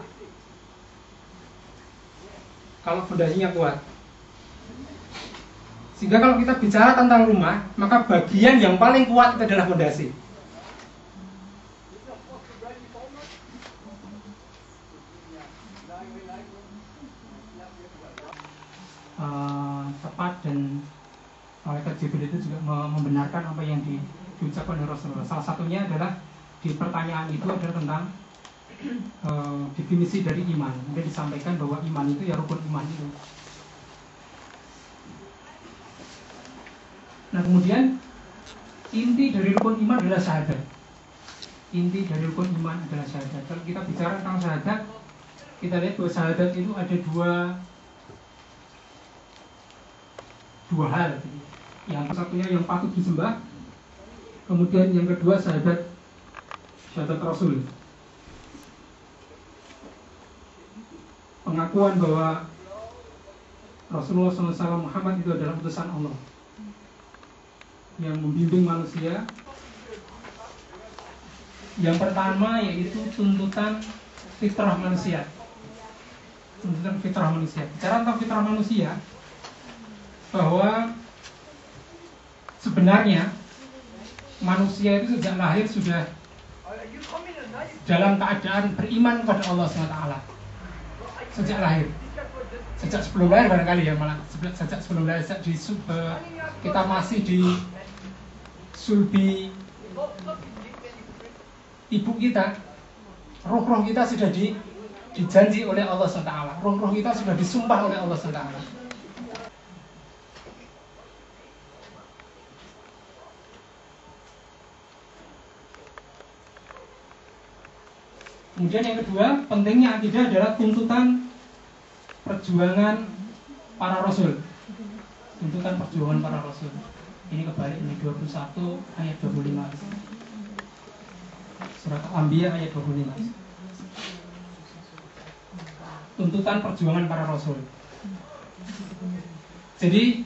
Sehingga kalau kita bicara tentang rumah, maka bagian yang paling kuat itu adalah fondasi. Tepat, dan malaikat Jibril itu juga membenarkan apa yang diucapkan oleh Rasulullah. Salah satunya adalah di pertanyaan itu adalah tentang definisi dari iman. Dia disampaikan bahwa iman itu ya rukun iman itu. Nah kemudian inti dari rukun iman adalah syahadat. Inti dari rukun iman adalah syahadat. Kalau kita bicara tentang syahadat, kita lihat bahwa syahadat itu ada dua hal. Yang satunya yang patut disembah, kemudian yang kedua syahadat Rasul. Pengakuan bahwa Rasulullah SAW Muhammad itu adalah utusan Allah yang membimbing manusia. Yang pertama yaitu tuntutan fitrah manusia. Tuntutan fitrah manusia. Bicara tentang fitrah manusia, bahwa sebenarnya manusia itu sejak lahir sudah dalam keadaan beriman kepada Allah SWT. Sejak lahir, sejak sebelum lahir barangkali ya, malah sejak sebelum lahir, kita masih di sulbi ibu kita, roh-roh kita sudah dijanji oleh Allah SWT. Roh-roh kita sudah disumpah oleh Allah SWT. Kemudian yang kedua, pentingnya akidah adalah tuntutan perjuangan para rasul. Tuntutan perjuangan para rasul. Ini kebalik, ini 21 ayat 25. Surat Al-Anbiya ayat 25. Tuntutan perjuangan para rasul. Jadi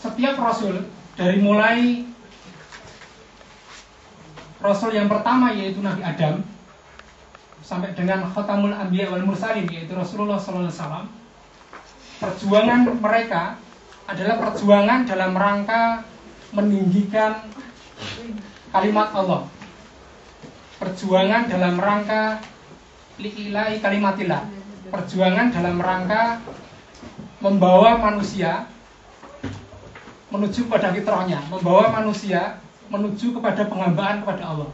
setiap rasul, dari mulai rasul yang pertama yaitu Nabi Adam sampai dengan Khatamul Anbiya wal Mursalin yaitu Rasulullah SAW, perjuangan mereka adalah perjuangan dalam rangka meninggikan kalimat Allah, perjuangan dalam rangka li'ilai kalimatillah, perjuangan dalam rangka membawa manusia menuju pada fitrahnya, membawa manusia menuju kepada penghambaan kepada Allah.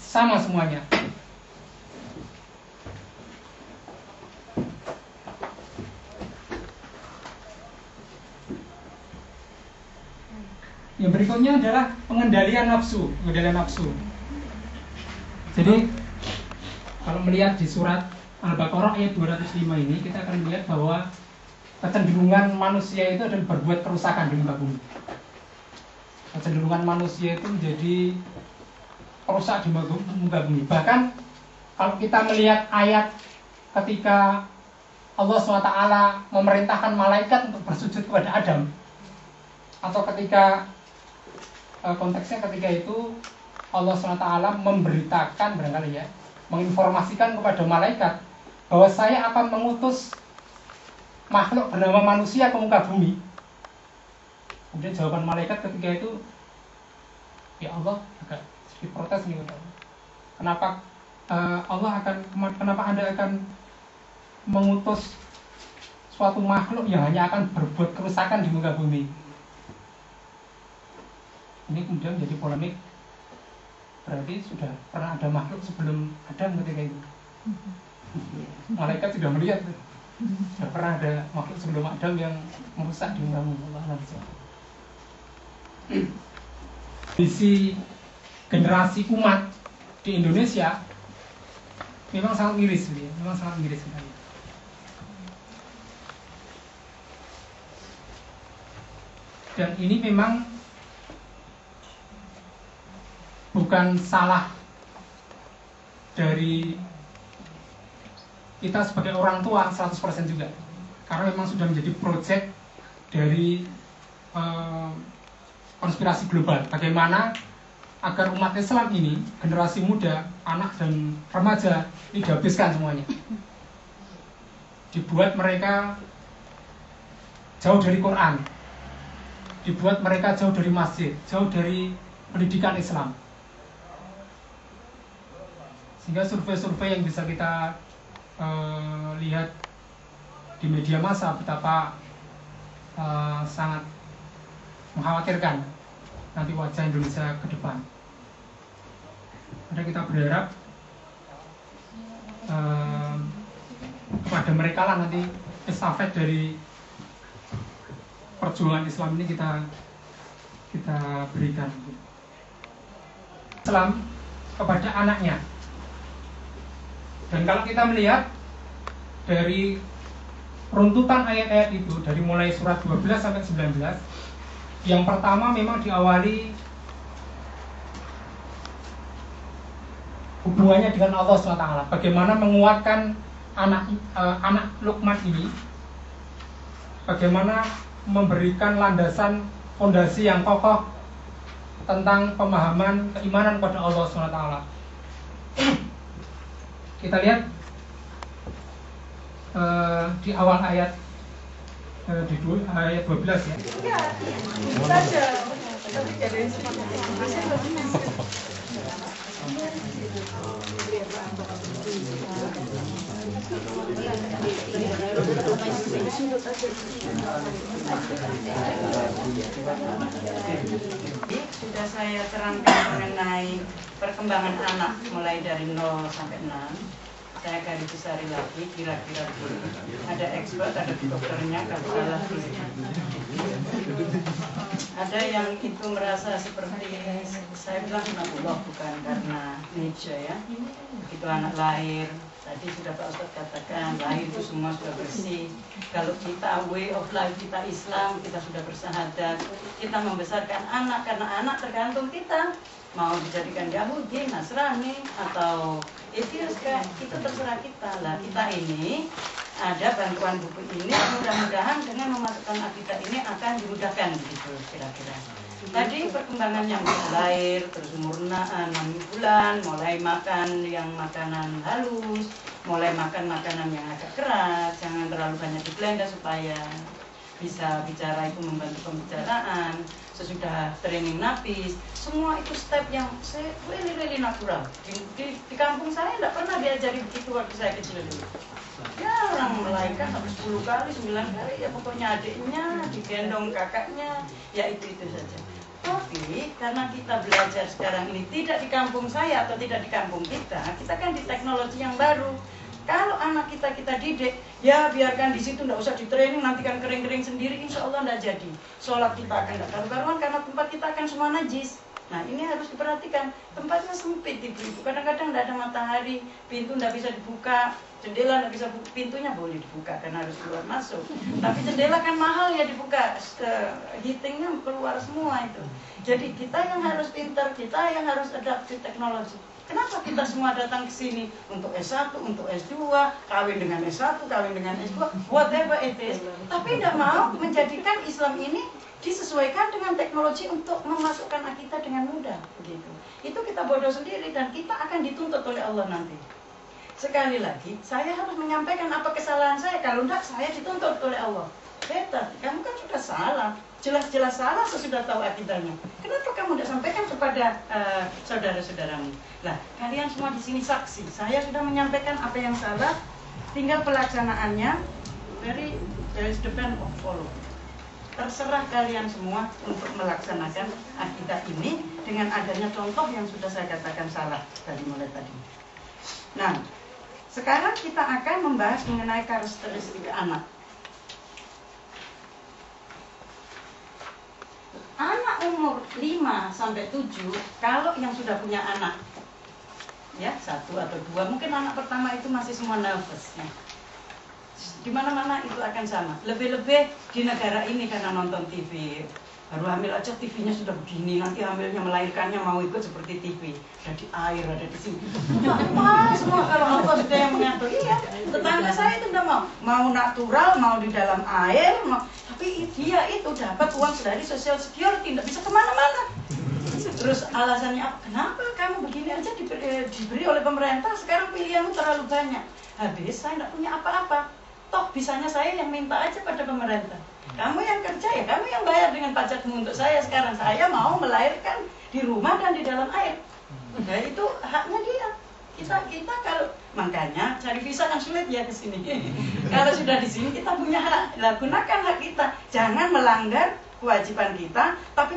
Sama semuanya. Yang berikutnya adalah pengendalian nafsu. Jadi kalau melihat di surat Al-Baqarah ayat 205 ini, kita akan melihat bahwa kecenderungan manusia itu adalah berbuat kerusakan di muka bumi. Kecenderungan manusia itu menjadi perusak di muka bumi. Bahkan kalau kita melihat ayat ketika Allah SWT memerintahkan malaikat untuk bersujud kepada Adam, atau ketika konteksnya ketika itu Allah SWT memberitakan barangkali ya, menginformasikan kepada malaikat bahwa saya akan mengutus makhluk bernama manusia ke muka bumi. Kemudian jawaban malaikat ketika itu, ya Allah, agak sedikit protes nih, kenapa kenapa Anda akan mengutus suatu makhluk yang hanya akan berbuat kerusakan di muka bumi? Ini kemudian menjadi polemik. Berarti sudah pernah ada makhluk sebelum Adam ketika itu. Malaikat sudah melihat, sudah pernah ada makhluk sebelum Adam yang merusak di muka bumi. Visi generasi umat di Indonesia memang sangat miris, memang sangat miris sekali. Dan ini memang bukan salah dari kita sebagai orang tua 100% juga, karena memang sudah menjadi proyek dari konspirasi global. Bagaimana agar umat Islam ini, generasi muda, anak dan remaja ini dihabiskan semuanya, dibuat mereka jauh dari Quran, dibuat mereka jauh dari masjid, jauh dari pendidikan Islam. Sehingga survei-survei yang bisa kita lihat di media massa betapa sangat mengkhawatirkan nanti wajah Indonesia ke depan. Karena kita berharap kepada mereka lah nanti estafet dari perjuangan Islam ini kita berikan. Islam kepada anaknya. Dan kalau kita melihat dari runtutan ayat-ayat itu dari mulai surat 12 sampai 19, yang pertama memang diawali hubungannya dengan Allah SWT. Bagaimana menguatkan anak Luqman ini, bagaimana memberikan landasan fondasi yang kokoh tentang pemahaman keimanan kepada Allah SWT. Kita lihat di awal ayat di ayat 12 ya. Iya, saja. Tapi jadiin semangat. Sudah saya terangkan mengenai perkembangan anak mulai dari 0 sampai 6. Saya garis besari lagi, kira-kira ada expert, ada dokternya, kalau salah ada yang itu merasa seperti saya bilang Allah bukan karena nature ya. Begitu anak lahir, tadi sudah Pak Ustadz katakan lahir itu semua sudah bersih. Kalau kita way of life kita Islam, kita sudah bersahadat, kita membesarkan anak karena anak tergantung kita. Mau dijadikan Yahudi, Nasrani, atau Atheist, itu terserah kita lah. Kita ini ada bantuan buku ini, mudah-mudahan dengan memasukkan akidah ini akan dimudahkan gitu kira-kira. Tadi perkembangan yang lahir, terus umur 6 bulan, mulai makan yang makanan halus, mulai makan makanan yang agak keras, jangan terlalu banyak di blender supaya bisa bicara itu membantu pembicaraan. Sesudah training napis, semua itu step yang really natural. Di kampung saya tidak pernah diajari begitu waktu saya kecil dulu. Ya orang melahirkan sampai 10 kali, 9 kali, ya pokoknya adiknya, digendong kakaknya, ya itu saja. Tapi karena kita belajar sekarang ini tidak di kampung saya atau tidak di kampung kita kan di teknologi yang baru. Kalau anak kita didik, ya biarkan di situ, nggak usah di training, nanti kan kering-kering sendiri, insya Allah nggak jadi. Sholat kita akan nggak karu-karuan karena tempat kita akan semua najis. Nah ini harus diperhatikan, tempatnya sempit di Belitung. Kadang-kadang nggak ada matahari, pintu nggak bisa dibuka, jendela nggak bisa buka, pintunya boleh dibuka karena harus keluar masuk. Tapi jendela kan mahal ya dibuka, heatingnya keluar semua itu. Jadi kita yang harus pintar, kita yang harus adaptif teknologi. Kenapa kita semua datang ke sini untuk S1, untuk S2, kawin dengan S1, kawin dengan S2, whatever it is. Tapi tidak mau menjadikan Islam ini disesuaikan dengan teknologi untuk memasukkan akidah dengan mudah. Begitu. Itu kita bodoh sendiri dan kita akan dituntut oleh Allah nanti. Sekali lagi, saya harus menyampaikan apa kesalahan saya. Kalau tidak, saya dituntut oleh Allah. Beta, kamu kan sudah salah. Jelas-jelas salah sesudah tahu akidahnya. Kenapa kamu tidak sampaikan kepada saudara-saudaramu? Lah, kalian semua di sini saksi. Saya sudah menyampaikan apa yang salah, tinggal pelaksanaannya there is depend of follow. Terserah kalian semua untuk melaksanakan akidah ini dengan adanya contoh yang sudah saya katakan salah dari mulai tadi. Nah, sekarang kita akan membahas mengenai karakteristik anak. Anak umur 5 sampai 7, kalau yang sudah punya anak, ya 1 atau 2, mungkin anak pertama itu masih semua nervous ya. Di mana-mana itu akan sama. Lebih-lebih di negara ini karena nonton TV. Baru hamil aja TV-nya sudah begini, nanti hamilnya melahirkannya mau ikut seperti TV. Ada di air, ada di sini. Semua kalau Allah sudah yang mengatur. Iya, tetangga saya itu udah mau natural, mau di dalam air, tapi dia itu dapat uang dari Social Security, tidak bisa kemana-mana. Terus alasannya apa? Kenapa kamu begini aja diberi oleh pemerintah, sekarang pilihanmu terlalu banyak. Habis saya tidak punya apa-apa. Toh bisanya saya yang minta aja pada pemerintah. Kamu yang kerja ya, kamu yang bayar dengan pajakmu untuk saya sekarang. Saya mau melahirkan di rumah dan di dalam air. Nah itu haknya dia. Kita kalau makanya cari visa kan sulit ya ke sini. Kalau sudah di sini kita punya hak, lah gunakan hak kita. Jangan melanggar kewajiban kita, tapi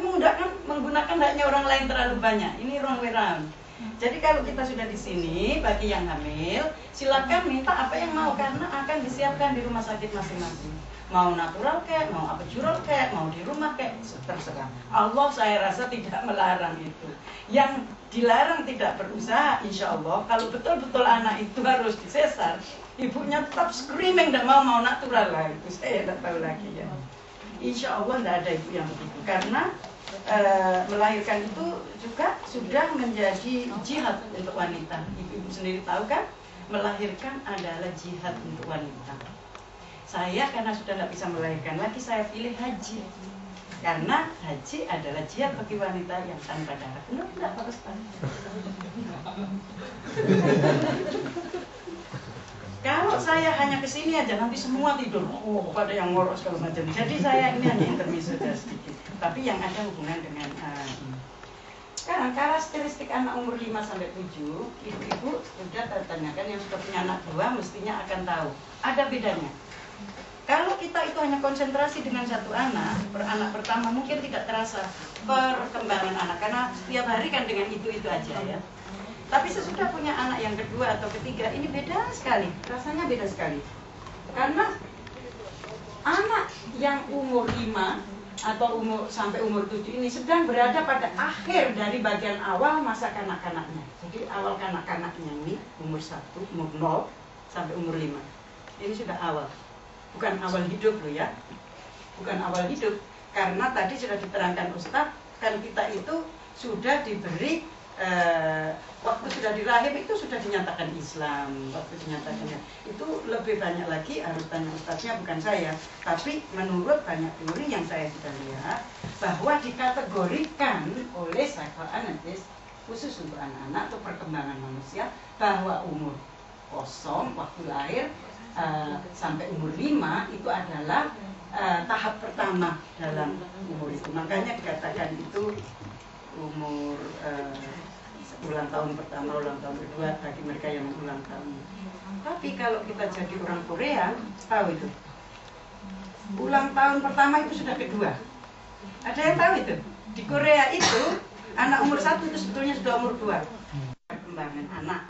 menggunakan haknya orang lain terlalu banyak. Ini wrong way round. Jadi kalau kita sudah di sini, bagi yang hamil, silakan minta apa yang mau karena akan disiapkan di rumah sakit masing-masing. Mau natural kayak, mau epidural kayak, mau di rumah kayak, terserah. Allah saya rasa tidak melarang itu. Yang dilarang tidak berusaha, insya Allah, kalau betul-betul anak itu harus disesar, ibunya tetap screaming, tidak mau natural lah, itu saya tidak tahu lagi ya. Insya Allah tidak ada ibu yang begitu, karena melahirkan itu juga sudah menjadi jihad untuk wanita. Ibu-ibu sendiri tahu kan, melahirkan adalah jihad untuk wanita. Saya karena sudah tidak bisa melahirkan lagi, saya pilih haji. Karena haji adalah jihad bagi wanita yang tanpa darah. Benar tidak Pak Ustaz? Kalau saya hanya kesini aja, nanti semua tidur. Oh, pada yang ngorok segala macam. Jadi saya ini hanya intermezzo saja sedikit. Tapi yang ada hubungan dengan ini. Sekarang karakteristik anak umur 5-7, ibu-ibu sudah tertanyakan yang sudah punya anak 2 mestinya akan tahu. Ada bedanya. Kalau kita itu hanya konsentrasi dengan satu anak, anak pertama mungkin tidak terasa perkembangan anak karena setiap hari kan dengan itu aja ya. Tapi sesudah punya anak yang kedua atau ketiga ini beda sekali, rasanya beda sekali. Karena anak yang umur 5 atau sampai umur 7 ini sedang berada pada akhir dari bagian awal masa kanak-kanaknya. Jadi awal kanak-kanaknya ini umur 1, umur 0 sampai umur 5. Ini sudah awal. Bukan awal hidup loh ya. Bukan awal hidup. Karena tadi sudah diterangkan Ustadz, kan kita itu sudah diberi waktu sudah di rahim itu sudah dinyatakan Islam. Waktu dinyatakannya itu lebih banyak lagi, harus tanya Ustadznya bukan saya. Tapi menurut banyak teori yang saya sudah lihat, bahwa dikategorikan oleh psychoanalyst khusus untuk anak-anak atau perkembangan manusia, bahwa umur kosong waktu lahir sampai umur 5 itu adalah tahap pertama dalam umur itu. Makanya dikatakan itu umur ulang tahun pertama, ulang tahun kedua bagi mereka yang ulang tahun. Tapi kalau kita jadi orang Korea, tahu itu. Ulang tahun pertama itu sudah kedua. Ada yang tahu itu? Di Korea itu anak umur 1 itu sebetulnya sudah umur 2. Perkembangan anak.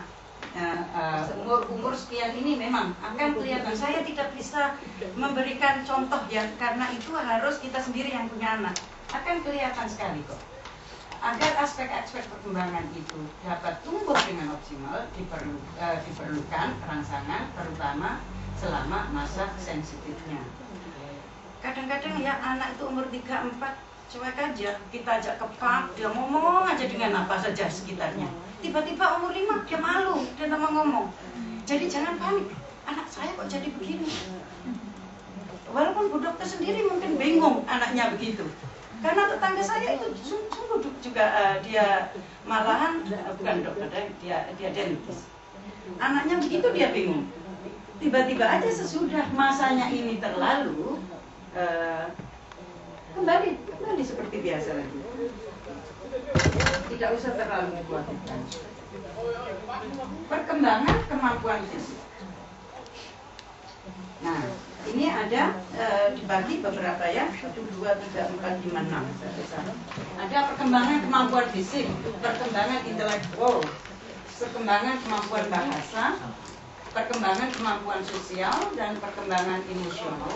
Umur sekian ini memang akan kelihatan. Saya tidak bisa memberikan contoh ya, karena itu harus kita sendiri yang punya anak. Akan kelihatan sekali kok. Agar aspek-aspek perkembangan itu dapat tumbuh dengan optimal, diperlukan rangsangan, terutama selama masa sensitifnya. Kadang-kadang ya anak itu umur 3-4 cuek aja, kita ajak ke pub, dia ngomong aja dengan apa saja sekitarnya. Tiba-tiba umur 5 dia malu, dia tak mau ngomong. Jadi jangan panik, anak saya kok jadi begini. Walaupun Bu Dokter sendiri mungkin bingung anaknya begitu. Karena tetangga saya itu sungguh juga dia malahan bukan dokter, dia dentist. Anaknya begitu dia bingung. Tiba-tiba aja sesudah masanya ini terlalu kembali seperti biasa lagi. Tidak usah terlalu dikhawatirkan. Perkembangan kemampuan fisik. Nah, ini ada dibagi beberapa ya, 1, 2, 3, 4, 5, 6. Ada perkembangan kemampuan fisik, perkembangan intelektual, perkembangan kemampuan bahasa, perkembangan kemampuan sosial, dan perkembangan emosional,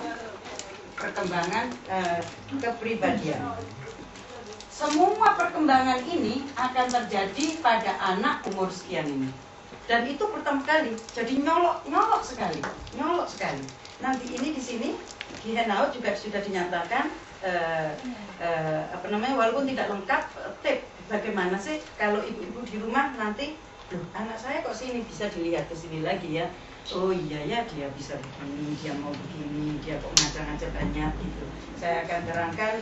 perkembangan kepribadian. Semua perkembangan ini akan terjadi pada anak umur sekian ini. Dan itu pertama kali, jadi nyolok sekali. Nanti ini di sini di handout juga sudah dinyatakan walaupun tidak lengkap tip bagaimana sih kalau ibu-ibu di rumah nanti, loh anak saya kok sini bisa dilihat ke sini lagi ya. Oh iya ya, dia bisa begini, dia mau begini, dia kok ngajak-ngajak banyak gitu. Saya akan terangkan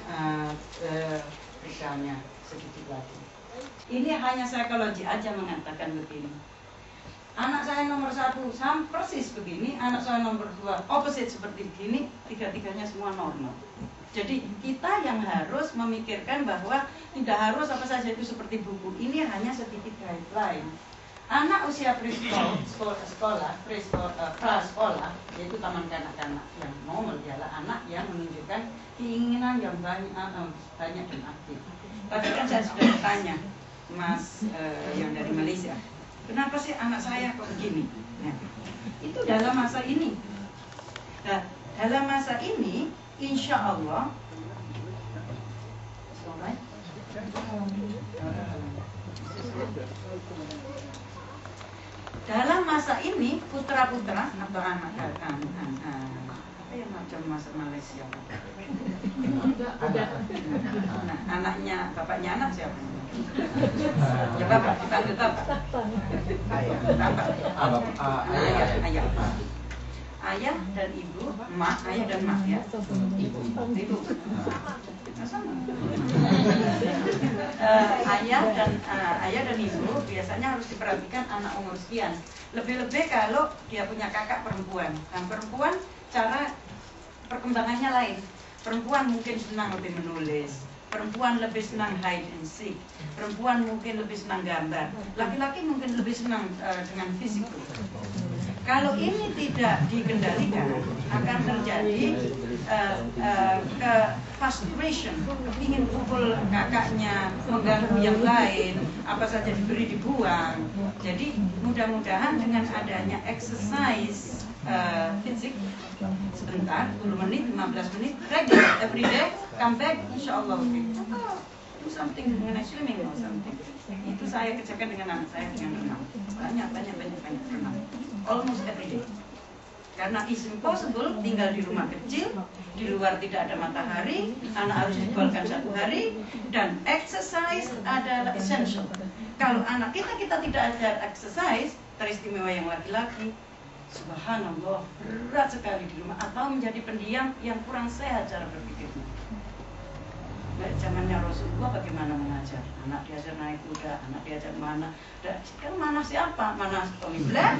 misalnya sedikit lagi. Ini hanya psikologi aja mengatakan begini. Anak saya nomor 1 sama persis begini, anak saya nomor 2 opposite seperti begini, tiga-tiganya semua normal. Jadi kita yang harus memikirkan bahwa tidak harus apa saja itu seperti buku. Ini hanya sedikit guideline. Anak usia prasekolah, yaitu taman kanak-kanak yang normal adalah anak yang menunjukkan keinginan yang banyak dan aktif. Tadi kan saya sudah bertanya, Mas yang dari Malaysia, kenapa sih anak saya kok begini? Nah, itu dalam masa ini. Nah, dalam masa ini, insya Allah, dalam masa ini putra-putra atau anak apa yang macam masa Malaysia? Nah, anaknya, bapaknya anak siapa? Ya bapak, dipanggil bapak. Ayah. Ayah dan ibu, ayah dan mak ya. Ibu. Sama. Ayah dan ibu biasanya harus diperhatikan anak umur sekian. Lebih-lebih kalau dia punya kakak perempuan. Nah, perempuan cara perkembangannya lain. Perempuan mungkin senang lebih menulis. Perempuan lebih senang hide and seek. Perempuan mungkin lebih senang gambar. Laki-laki mungkin lebih senang dengan fisik. Kalau ini tidak dikendalikan, akan terjadi ke frustration, ingin pukul kakaknya, mengganggu yang lain, apa saja diberi dibuang. Jadi mudah-mudahan dengan adanya exercise fisik sebentar, 10 menit, 15 menit, regular, every day, come back, insya Allah okay. Do something mengenai swimming or something. Itu saya kerjakan dengan anak saya dengan renang. Banyak renang. Almost every day. Karena is impossible tinggal di rumah kecil, di luar tidak ada matahari, anak harus disekolahkan 1 hari, dan exercise adalah essential. Kalau anak kita tidak ada exercise, teristimewa yang laki-laki, subhanallah, berat sekali di rumah, atau menjadi pendiam yang kurang sehat cara berpikirnya. Zamannya Rasulullah bagaimana mengajar? Anak diajar naik kuda, anak diajar mana? Kan mana siapa? Mana Tony Black?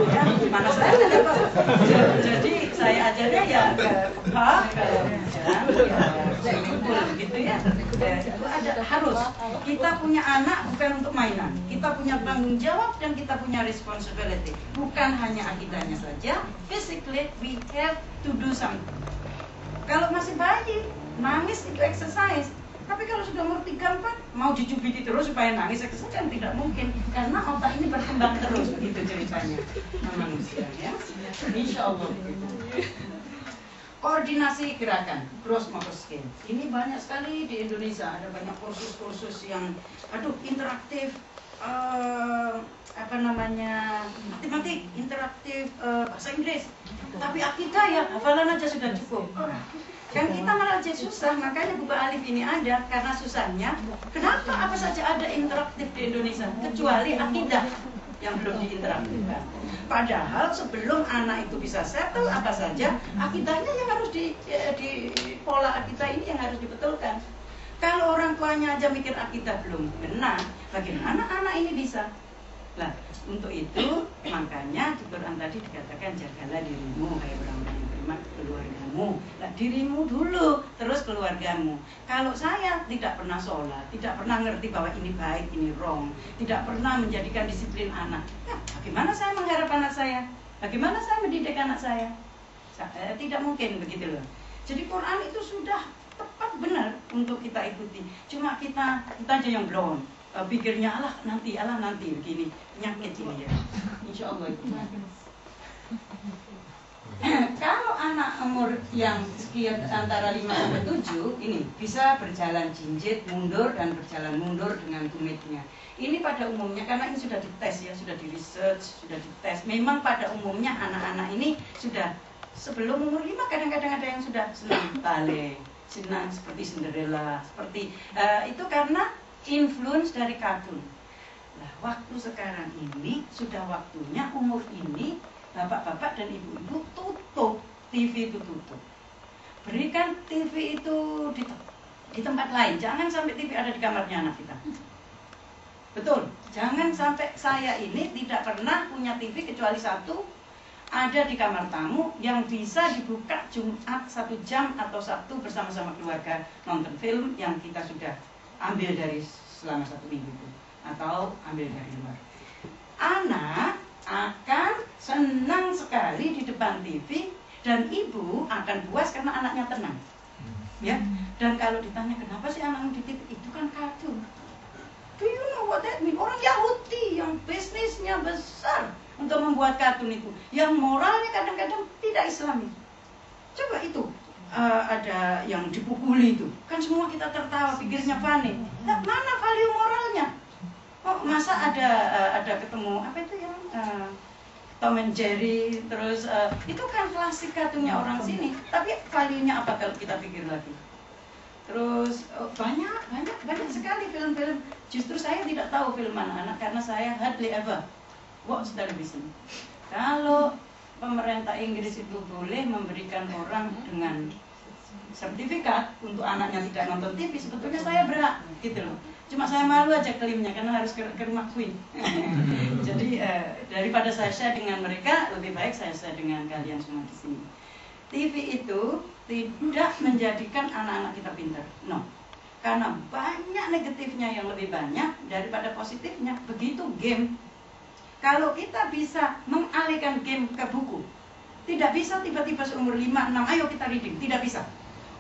Ya, mana saya? Jadi saya ajarnya ya ke park, gitu ya. Itu ada harus. Kita punya anak bukan untuk mainan. Kita punya tanggung jawab dan kita punya responsibility. Bukan hanya akidahnya saja. Physically we have to do something. Kalau masih bayi, nangis itu exercise. Tapi kalau sudah umur 3-4 mau dicubiti terus supaya nangis exercise kan tidak mungkin, karena otak ini berkembang terus, begitu ceritanya manusia ya. Insya Allah. Koordinasi gerakan, gross motor skill. Ini banyak sekali di Indonesia, ada banyak kursus-kursus yang interaktif, matematik, interaktif, bahasa Inggris. Tapi akidah ya hafalan aja sudah cukup. Kan kita malah jadi susah, makanya buku alif ini ada karena susahnya. Kenapa apa saja ada interaktif di Indonesia kecuali akidah yang belum diinteraktifkan. Padahal sebelum anak itu bisa settle apa saja, akidahnya yang harus di pola akidah ini yang harus dibetulkan. Kalau orang tuanya aja mikir akidah belum benar, bagaimana anak ini bisa? Nah, untuk itu makanya di Quran tadi dikatakan jagalah dirimu, hai orang-orang yang beriman, keluargamu. Nah, dirimu dulu, terus keluargamu. Kalau saya tidak pernah sholat, tidak pernah ngerti bahwa ini baik, ini wrong, tidak pernah menjadikan disiplin anak, ya, bagaimana saya mengharap anak saya? Bagaimana saya mendidik anak saya? Tidak mungkin begitu loh. Jadi Quran itu sudah tepat benar untuk kita ikuti. Cuma kita aja yang belum. Pikirnya Allah nanti begini, penyakit ini ya. Insya Allah itu. Kalau anak umur yang sekian antara 5 sampai 7 ini bisa berjalan jinjit mundur dan berjalan mundur dengan tumitnya. Ini pada umumnya karena ini sudah dites ya, sudah di research, sudah dites. Memang pada umumnya anak-anak ini sudah sebelum umur 5 kadang-kadang ada yang sudah senang bale, senang seperti Cinderella, seperti itu karena influence dari kartun. Nah, waktu sekarang ini sudah waktunya umur ini bapak-bapak dan ibu-ibu tutup TV itu tutup. Berikan TV itu di tempat lain. Jangan sampai TV ada di kamarnya anak kita. Betul. Jangan sampai saya ini tidak pernah punya TV kecuali satu, ada di kamar tamu yang bisa dibuka Jumat 1 jam atau Sabtu bersama-sama keluarga nonton film yang kita sudah ambil dari selama 1 minggu itu atau ambil dari luar. Anak akan senang sekali di depan TV dan ibu akan puas karena anaknya tenang. Ya. Dan kalau ditanya kenapa sih anakmu di TV, itu kan kartun. Do you know what that mean? Orang Yahudi yang bisnisnya besar untuk membuat kartun itu, yang moralnya kadang-kadang tidak Islami. Coba itu ada yang dipukuli itu, kan semua kita tertawa, pikirnya funny. Nah, mana value moralnya? Oh, masa ada ketemu apa itu yang Tom and Jerry, terus itu kan klasik kartunya orang sini, tapi value-nya apa kalau kita pikir lagi? Terus banyak sekali film-film. Justru saya tidak tahu film anak-anak karena saya hardly ever watch television. Kalau pemerintah Inggris itu boleh memberikan orang dengan sertifikat untuk anaknya tidak nonton TV, sebetulnya saya berhak gitu loh. Cuma saya malu aja klaimnya karena harus ke rumah Queen. Jadi daripada saya share dengan mereka, lebih baik saya share dengan kalian semua di sini. TV itu tidak menjadikan anak-anak kita pintar, no. Karena banyak negatifnya yang lebih banyak daripada positifnya. Begitu game, kalau kita bisa mengalihkan game ke buku, tidak bisa tiba-tiba seumur 5, 6, ayo kita reading, tidak bisa.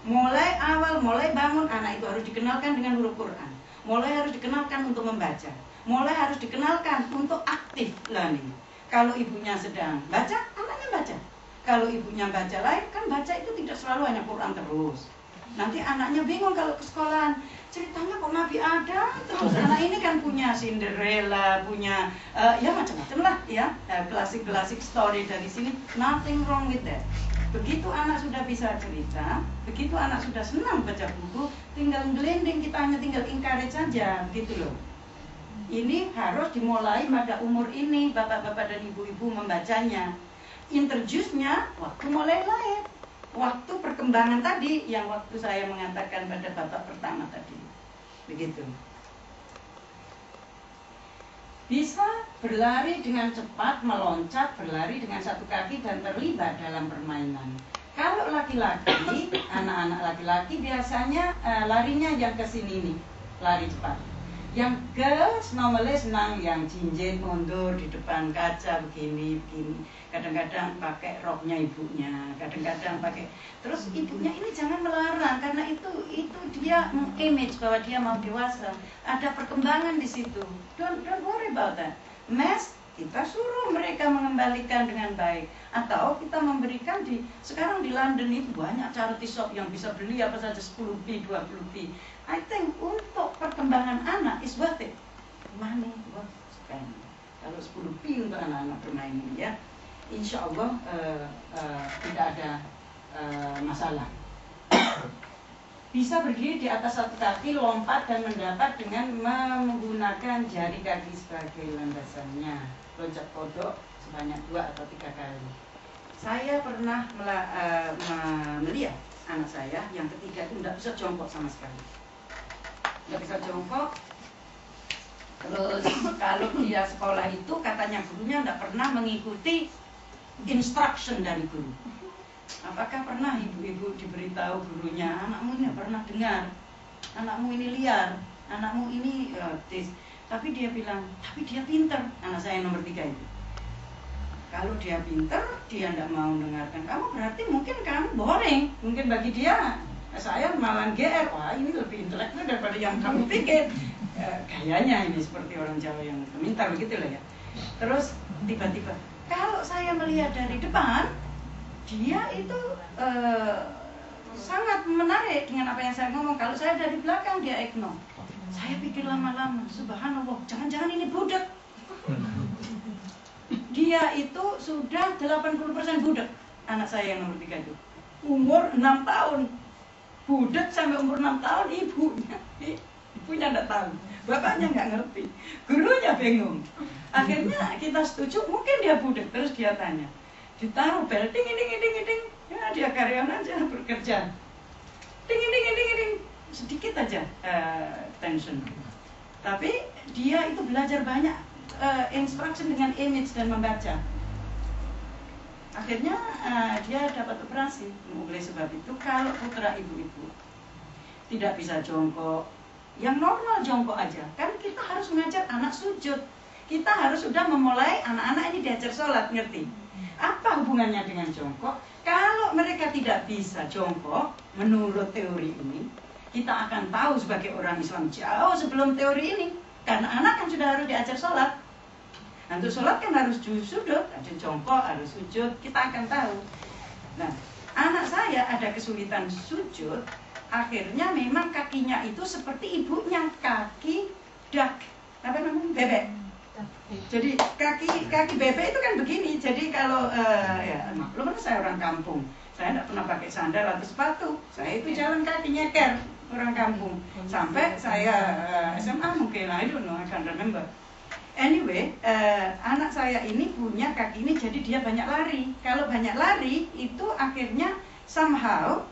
Mulai awal, mulai bangun, anak itu harus dikenalkan dengan huruf Quran, mulai harus dikenalkan untuk membaca, mulai harus dikenalkan untuk aktif learning. Kalau ibunya sedang baca, anaknya baca. Kalau ibunya baca lain, kan baca itu tidak selalu hanya Quran terus. Nanti anaknya bingung kalau ke sekolahan, ceritanya kok Nabi ada terus. Anak ini kan punya Cinderella, punya ya macam-macam lah ya, klasik-klasik story dari sini. Nothing wrong with that. Begitu anak sudah bisa cerita, begitu anak sudah senang baca buku, tinggal gelending, kita hanya tinggal encourage saja, begitu loh. Ini harus dimulai pada umur ini, bapak-bapak dan ibu-ibu membacanya. Introduce-nya waktu mulai lahir, waktu perkembangan tadi, yang waktu saya mengatakan pada bapak pertama tadi, begitu. Bisa berlari dengan cepat, meloncat, berlari dengan satu kaki dan terlibat dalam permainan. Kalau laki-laki, anak-anak laki-laki biasanya larinya yang ke sini nih, lari cepat. Yang girls normalnya senang yang jinjit mundur di depan kaca begini. Kadang-kadang pakai roknya ibunya, kadang-kadang pakai. Terus ibunya ini jangan melarang karena itu dia image bahwa dia mau dewasa. Ada perkembangan di situ. Don't worry about that. Mess, kita suruh mereka mengembalikan dengan baik. Atau kita memberikan sekarang di London itu banyak charity shop yang bisa beli apa saja 10p, 20p. I think untuk perkembangan anak is worth it. Money worth spend. Kalau 10p untuk anak-anak bermain ini ya, insya Allah tidak ada masalah. Bisa berdiri di atas satu kaki, lompat dan mendapat dengan menggunakan jari kaki sebagai landasannya. Loncat kodok sebanyak 2 atau 3 kali. Saya pernah melihat anak saya yang ketiga itu tidak bisa jongkok sama sekali. Tidak bisa jongkok. Terus kalau dia sekolah itu katanya gurunya tidak pernah mengikuti instruction dari guru. Apakah pernah ibu-ibu diberitahu gurunya, anakmu ini pernah dengar, anakmu ini liar, anakmu ini tapi dia bilang, tapi dia pinter. Anak saya nomor 3 itu. Kalau dia pinter, dia tidak mau mendengarkan kamu, berarti mungkin kamu boring. Mungkin bagi dia, saya malah GR, wah ini lebih intelektual daripada yang kamu pikir. Kayaknya ini seperti orang Jawa yang pintar begitu lah ya. Terus tiba-tiba, kalau saya melihat dari depan, dia itu sangat menarik dengan apa yang saya ngomong. Kalau saya dari belakang, dia ignore. Saya pikir lama-lama, subhanallah, jangan-jangan ini budak. Dia itu sudah 80% budak. Anak saya yang nomor 3 itu umur 6 tahun. Budak sampai umur 6 tahun ibunya tidak tahu, bapaknya nggak ngerti, gurunya bingung. Akhirnya kita setuju mungkin dia budak. Terus dia tanya, ditaruh bel, ding, ya dia karyawan aja bekerja, ding, sedikit aja tension. Tapi dia itu belajar banyak instruction dengan image dan membaca. Akhirnya dia dapat operasi. Oleh sebab itu kalau putra ibu-ibu tidak bisa jongkok, yang normal jongkok aja. Kan kita harus mengajar anak sujud. Kita harus sudah memulai anak-anak ini diajar sholat, ngerti? Apa hubungannya dengan jongkok? Kalau mereka tidak bisa jongkok, menurut teori ini, kita akan tahu sebagai orang Islam jauh sebelum teori ini. Karena anak kan sudah harus diajar sholat. Nah, untuk sholat kan harus sujud, ada jongkok, harus sujud, kita akan tahu. Nah, anak saya ada kesulitan sujud, akhirnya memang kakinya itu seperti ibunya, kaki duck, apa namanya, bebek. Jadi kaki bebek itu kan begini. Jadi kalau ya maklum kan saya orang kampung, saya tidak pernah pakai sandal atau sepatu. Saya itu jalan kaki nyeker, orang kampung. Sampai saya SMA mungkin, I don't know, I can't remember. Anyway, anak saya ini punya kaki ini, jadi dia banyak lari. Kalau banyak lari itu akhirnya somehow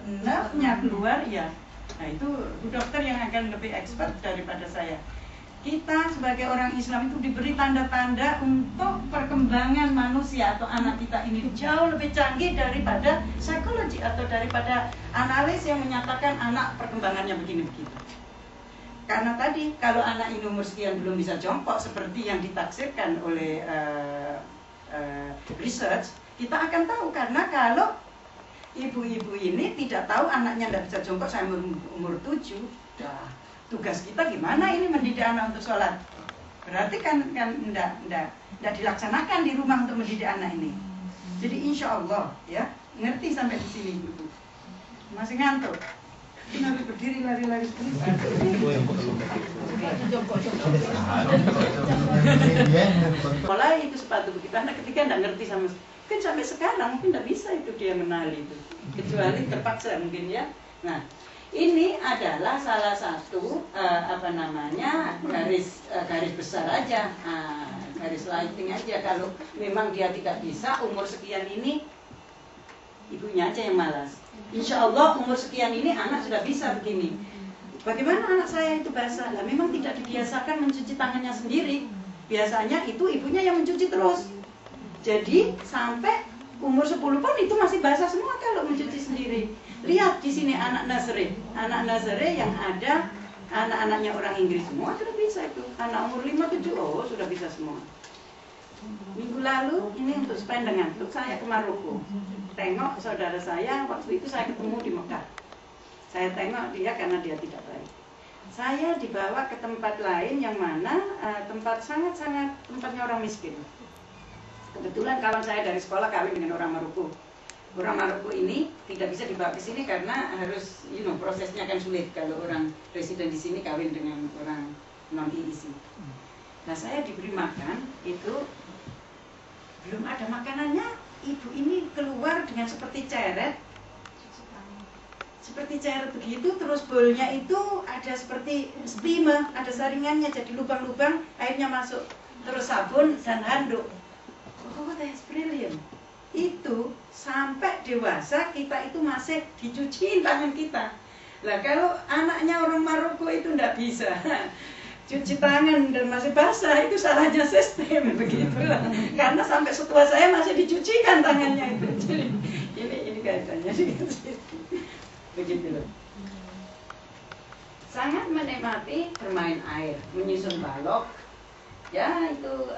nerve-nya keluar ya. Nah itu dokter yang akan lebih expert daripada saya. Kita sebagai orang Islam itu diberi tanda-tanda untuk perkembangan manusia atau anak kita ini jauh lebih canggih daripada psikologi atau daripada analis yang menyatakan anak perkembangannya begini-begitu. Karena tadi kalau anak ini umur sekian belum bisa jongkok seperti yang ditaksirkan oleh research, kita akan tahu. Karena kalau ibu-ibu ini tidak tahu anaknya tidak bisa jongkok sampai umur 7, tugas kita gimana ini mendidik anak untuk sholat? Berarti kan tidak dilaksanakan di rumah untuk mendidik anak ini. Jadi insya Allah ya, ngerti sampai di sini ibu. Masih ngantuk? Nanti berdiri lari-lari terus. Mulai itu sepatu begitu, anak ketika tidak ngerti sama, mungkin sampai sekarang mungkin tidak bisa itu dia menali itu, kecuali terpaksa mungkin ya. Nah, ini adalah salah satu garis besar aja, garis lighting aja. Kalau memang dia tidak bisa umur sekian ini, ibunya aja yang malas. Insya Allah umur sekian ini anak sudah bisa begini. Bagaimana anak saya itu basah? Lah memang tidak dibiasakan mencuci tangannya sendiri. Biasanya itu ibunya yang mencuci terus. Jadi sampai umur 10 pun itu masih basah semua kalau mencuci sendiri. Lihat di sini anak Nazare yang ada anak-anaknya orang Inggris semua sudah bisa itu. Anak umur 5-7 sudah bisa semua. Minggu lalu ini untuk sependengan, untuk saya ke Maroko. Tengok saudara saya, waktu itu saya ketemu di Mekah. Saya tengok dia karena dia tidak baik. Saya dibawa ke tempat lain yang mana tempat sangat-sangat tempatnya orang miskin. Kebetulan kawan saya dari sekolah kawin dengan orang Maroko. Orang Maroko ini tidak bisa dibawa ke sini karena harus, prosesnya akan sulit kalau orang residen di sini kawin dengan orang non-IIC. Nah saya diberi makan itu belum ada makanannya. Ibu ini keluar dengan seperti ceret begitu, terus bowlnya itu ada seperti steamer, ada saringannya, jadi lubang-lubang, airnya masuk, terus sabun dan handuk. Oh, that's brilliant. Itu sampai dewasa kita itu masih dicuciin tangan kita. Lah kalau anaknya orang Maroko itu ndak bisa cuci tangan dan masih basah, itu salahnya sistem begitu. Karena sampai setua saya masih dicucikan tangannya itu. Jadi ini kaitannya begitu loh. Sangat menikmati bermain air, menyusun balok. Ya itu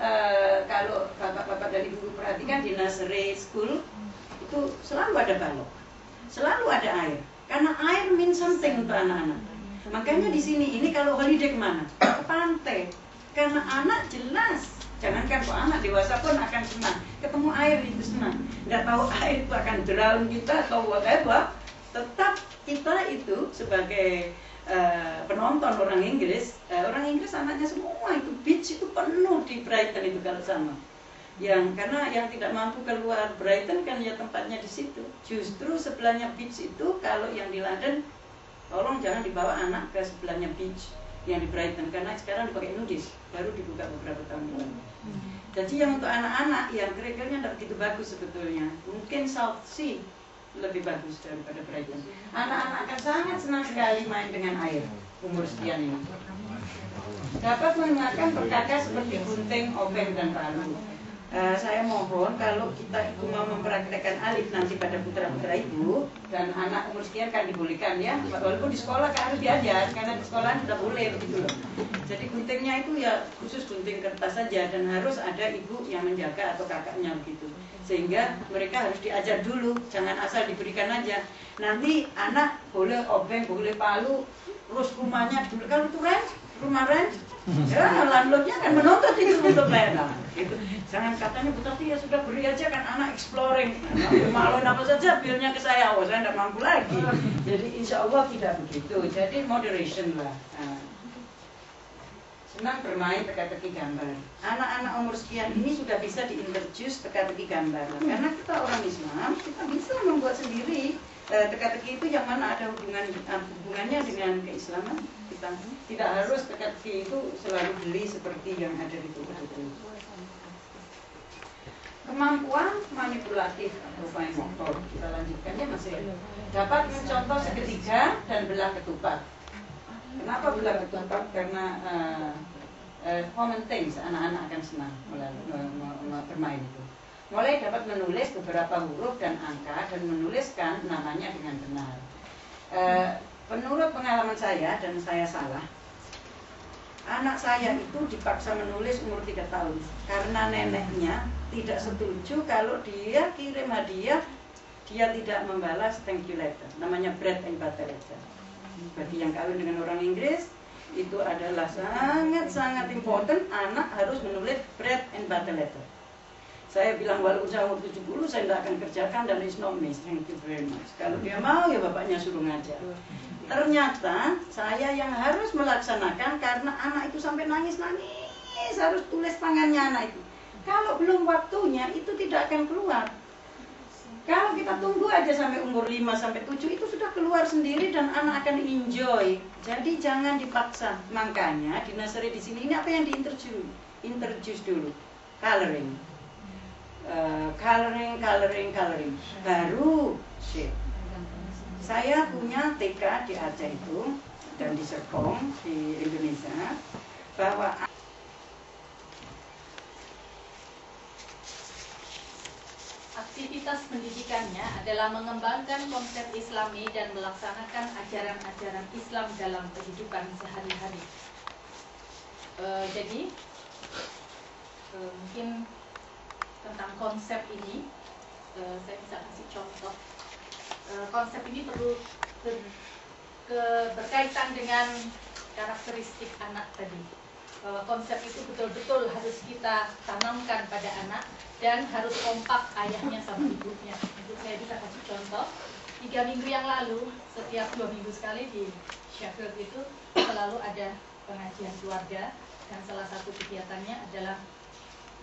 kalau bapak-bapak dan ibu perhatikan di nursery school itu selalu ada balok, selalu ada air. Karena air means something untuk anak-anak. Makanya di sini ini kalau holiday kemana? Ke pantai. Karena anak jelas, jangankan kok anak dewasa pun akan senang. Ketemu air itu senang. Nggak tahu air itu akan drown kita atau whatever. Tetap kita itu sebagai penonton orang Inggris anaknya semua itu beach itu penuh di Brighton itu kalau sama. Karena yang tidak mampu keluar Brighton kan ya tempatnya di situ. Justru sebelahnya beach itu kalau yang di London, tolong jangan dibawa anak ke sebelahnya beach yang di Brighton karena sekarang dipakai nudis, baru dibuka beberapa tahun lalu. Jadi yang untuk anak-anak yang kerikilnya tidak begitu bagus sebetulnya, mungkin South Sea lebih bagus daripada Brighton. Anak-anak akan sangat senang sekali main dengan air. umur sekian ini. Dapat menggunakan perkakas seperti gunting, obeng, dan palu. Saya mohon kalau kita itu mau mempraktekkan alif nanti pada putra-putra ibu dan anak umur sekian kan dibolehkan ya, walaupun di sekolah kan harus diajar karena di sekolah sudah boleh begitu loh. Jadi guntingnya itu ya khusus gunting kertas saja dan harus ada ibu yang menjaga atau kakaknya begitu, sehingga mereka harus diajar dulu, jangan asal diberikan aja. Nanti anak boleh obeng, boleh palu, terus rumahnya dulu kalau itu rumah ya landlordnya kan menuntut itu untuk bayar gitu. Jangan katanya Bu Tati ya sudah beri aja kan anak exploring, maluin apa saja bilnya ke saya, oh saya tidak mampu lagi. Jadi insya Allah tidak begitu. Jadi moderation lah. Senang bermain teka-teki gambar. Anak-anak umur sekian ini sudah bisa diintroduce teka-teki gambar. Karena kita orang Islam, kita bisa membuat sendiri teka-teki itu yang mana ada hubungannya dengan keislaman. Kita tidak harus teka-teki itu selalu beli seperti yang ada di toko-toko. Kemampuan manipulatif atau main motor, kita lanjutkan ya Mas. Dapat mencontoh segitiga dan belah ketupat. Kenapa belah ketupat? Karena common things, anak-anak akan senang bermain itu. Mulai dapat menulis beberapa huruf dan angka dan menuliskan namanya dengan benar. Menurut pengalaman saya dan saya salah, anak saya itu dipaksa menulis umur 3 tahun karena neneknya tidak setuju kalau dia kirim hadiah dia tidak membalas thank you letter, namanya bread and butter letter. Bagi yang kawin dengan orang Inggris itu adalah sangat-sangat important, anak harus menulis bread and butter letter. Saya bilang walaupun saya umur 70 saya tidak akan kerjakan dan is no miss, thank you very much. Kalau dia mau ya bapaknya suruh ngajar. Ternyata saya yang harus melaksanakan karena anak itu sampai nangis-nangis harus tulis tangannya anak itu. Kalau belum waktunya itu tidak akan keluar. Kalau kita tunggu aja sampai umur 5 sampai 7 itu sudah keluar sendiri dan anak akan enjoy. Jadi jangan dipaksa. Makanya di nursery di sini ini apa yang diintroduce dulu? Coloring. Coloring. Baru shape. Saya punya TK di Aceh itu dan di Serpong di Indonesia bahwa aktivitas pendidikannya adalah mengembangkan konsep Islami dan melaksanakan ajaran-ajaran Islam dalam kehidupan sehari-hari. Jadi mungkin tentang konsep ini saya bisa kasih contoh. Konsep ini perlu berkaitan dengan karakteristik anak tadi. Konsep itu betul-betul harus kita tanamkan pada anak dan harus kompak ayahnya sama ibunya. Untuk saya bisa kasih contoh, 3 minggu yang lalu setiap 2 minggu sekali di Sheffield itu selalu ada pengajian keluarga dan salah satu kegiatannya adalah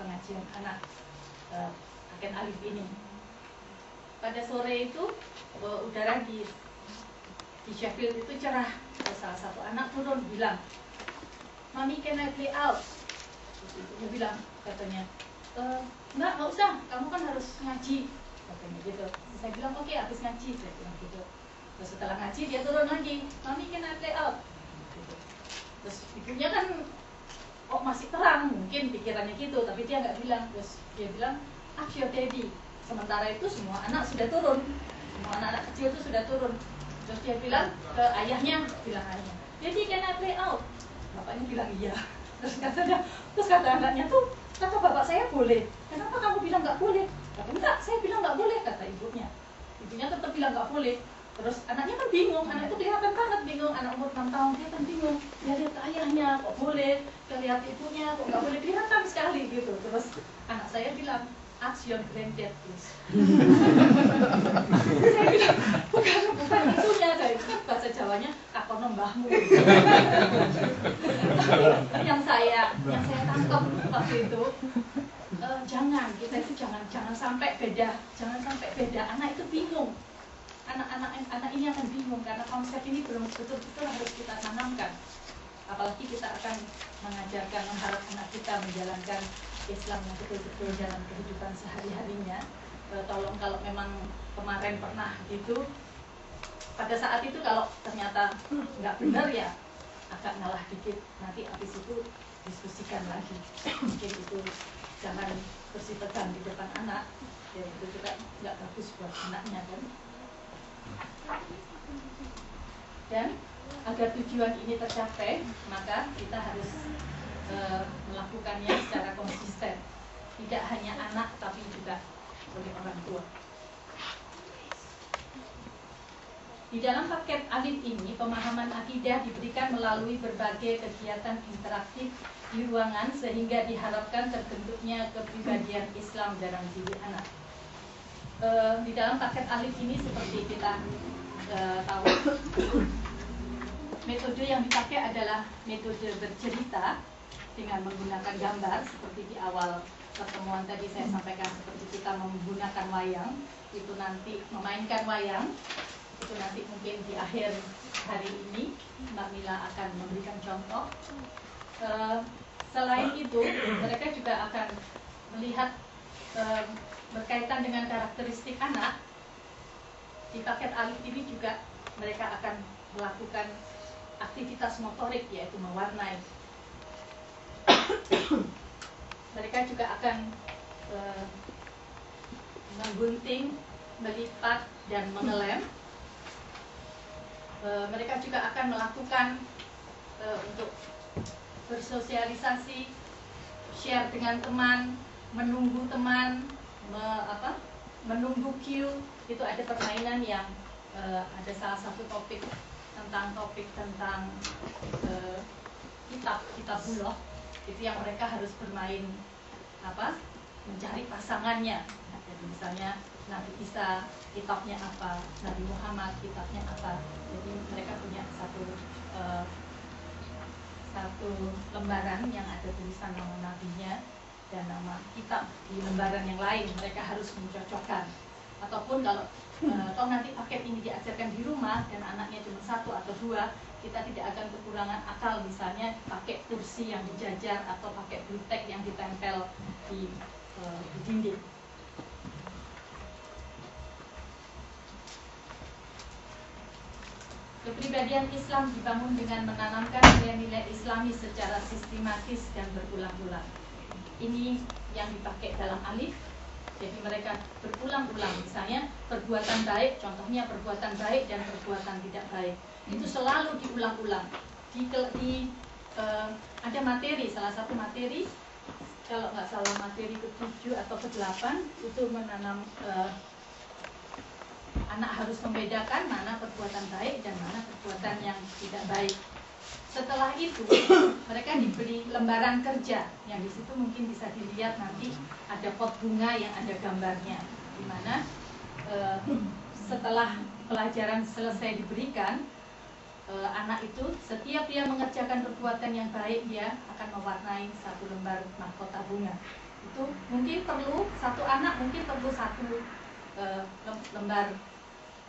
pengajian anak Aken Alif ini. Pada sore itu udara di Sheffield itu cerah. Salah satu anak turun bilang, "Mami, can I play out?" Dia bilang, katanya, nggak usah, kamu kan harus ngaji, katanya gitu. Saya bilang, oke, habis ngaji, saya bilang gitu. Terus setelah ngaji dia turun lagi, "Mami, can I play out?" Gitu. Terus ibunya kan kok masih terang, mungkin pikirannya gitu, tapi dia nggak bilang. Terus dia bilang, "Ask your daddy." Sementara itu semua anak sudah turun, semua anak-anak kecil itu sudah turun. Terus dia bilang ke ayahnya, "Daddy, can I play out?" Bapaknya bilang iya. Terus kata anaknya tuh, "Kata bapak saya boleh, kenapa kamu bilang nggak boleh?" Kata, "Enggak, saya bilang nggak boleh," kata ibunya. Ibunya tetap bilang nggak boleh. Terus anaknya kan bingung, anak itu kelihatan banget bingung, anak umur 6 tahun dia kan bingung. Dia lihat ayahnya kok boleh, dia lihat ibunya kok nggak boleh, kelihatan sekali gitu. Terus anak saya bilang, "Ask your granddad, please." Saya bilang, bukan isunya, bahasa Jawanya "takono mbahmu." Tapi yang saya tangkap waktu itu, kita itu jangan sampai beda, anak itu bingung. Anak ini akan bingung karena konsep ini belum betul-betul harus kita tanamkan. Apalagi kita akan mengajarkan, mengharap anak kita menjalankan Islam yang betul-betul dalam kehidupan sehari-harinya. Tolong kalau memang kemarin pernah gitu, pada saat itu kalau ternyata nggak benar ya agak ngalah dikit, nanti habis itu diskusikan lagi. Mungkin itu jangan bersitegang di depan anak, ya itu juga nggak bagus buat anaknya kan. Dan agar tujuan ini tercapai, maka kita harus melakukannya secara konsisten, tidak hanya anak tapi juga oleh orang tua. Di dalam paket alif ini, pemahaman akidah diberikan melalui berbagai kegiatan interaktif di ruangan sehingga diharapkan terbentuknya kepribadian Islam dalam diri anak. Di dalam paket alif ini seperti kita tahu, metode yang dipakai adalah metode bercerita dengan menggunakan gambar. Seperti di awal pertemuan tadi saya sampaikan, seperti kita menggunakan wayang, itu nanti memainkan wayang. Itu nanti mungkin di akhir hari ini Mbak Mila akan memberikan contoh. Selain itu, mereka juga akan melihat berkaitan dengan karakteristik anak. Di paket alif ini juga mereka akan melakukan aktivitas motorik, yaitu mewarnai. Mereka juga akan menggunting, melipat, dan mengelem. Mereka juga akan melakukan untuk bersosialisasi, share dengan teman, menunggu teman, menunggu queue. Itu ada permainan yang ada salah satu topik tentang kitab bulog. Itu yang mereka harus bermain mencari pasangannya. Jadi misalnya Nabi Isa kitabnya apa, Nabi Muhammad kitabnya apa. Jadi mereka punya satu lembaran yang ada tulisan nama nabinya dan nama kitab. Di lembaran yang lain mereka harus mencocokkan. Ataupun kalau nanti paket ini diajarkan di rumah dan anaknya cuma 1 atau 2, kita tidak akan kekurangan akal, misalnya pakai kursi yang dijajar atau pakai blutek yang ditempel di dinding. Kepribadian Islam dibangun dengan menanamkan nilai-nilai Islami secara sistematis dan berulang-ulang. Ini yang dipakai dalam alif. Jadi mereka berulang-ulang, misalnya perbuatan baik, contohnya perbuatan baik dan perbuatan tidak baik. Itu selalu diulang-ulang. Ada materi, salah satu materi, kalau nggak salah materi ke-7 atau ke-8, itu menanam anak harus membedakan mana perbuatan baik dan mana perbuatan yang tidak baik. Setelah itu mereka diberi lembaran kerja yang di situ mungkin bisa dilihat nanti ada pot bunga yang ada gambarnya, di mana setelah pelajaran selesai diberikan, anak itu setiap dia mengerjakan perbuatan yang baik, dia akan mewarnai satu lembar mahkota bunga. Itu mungkin perlu satu anak mungkin perlu 1 lembar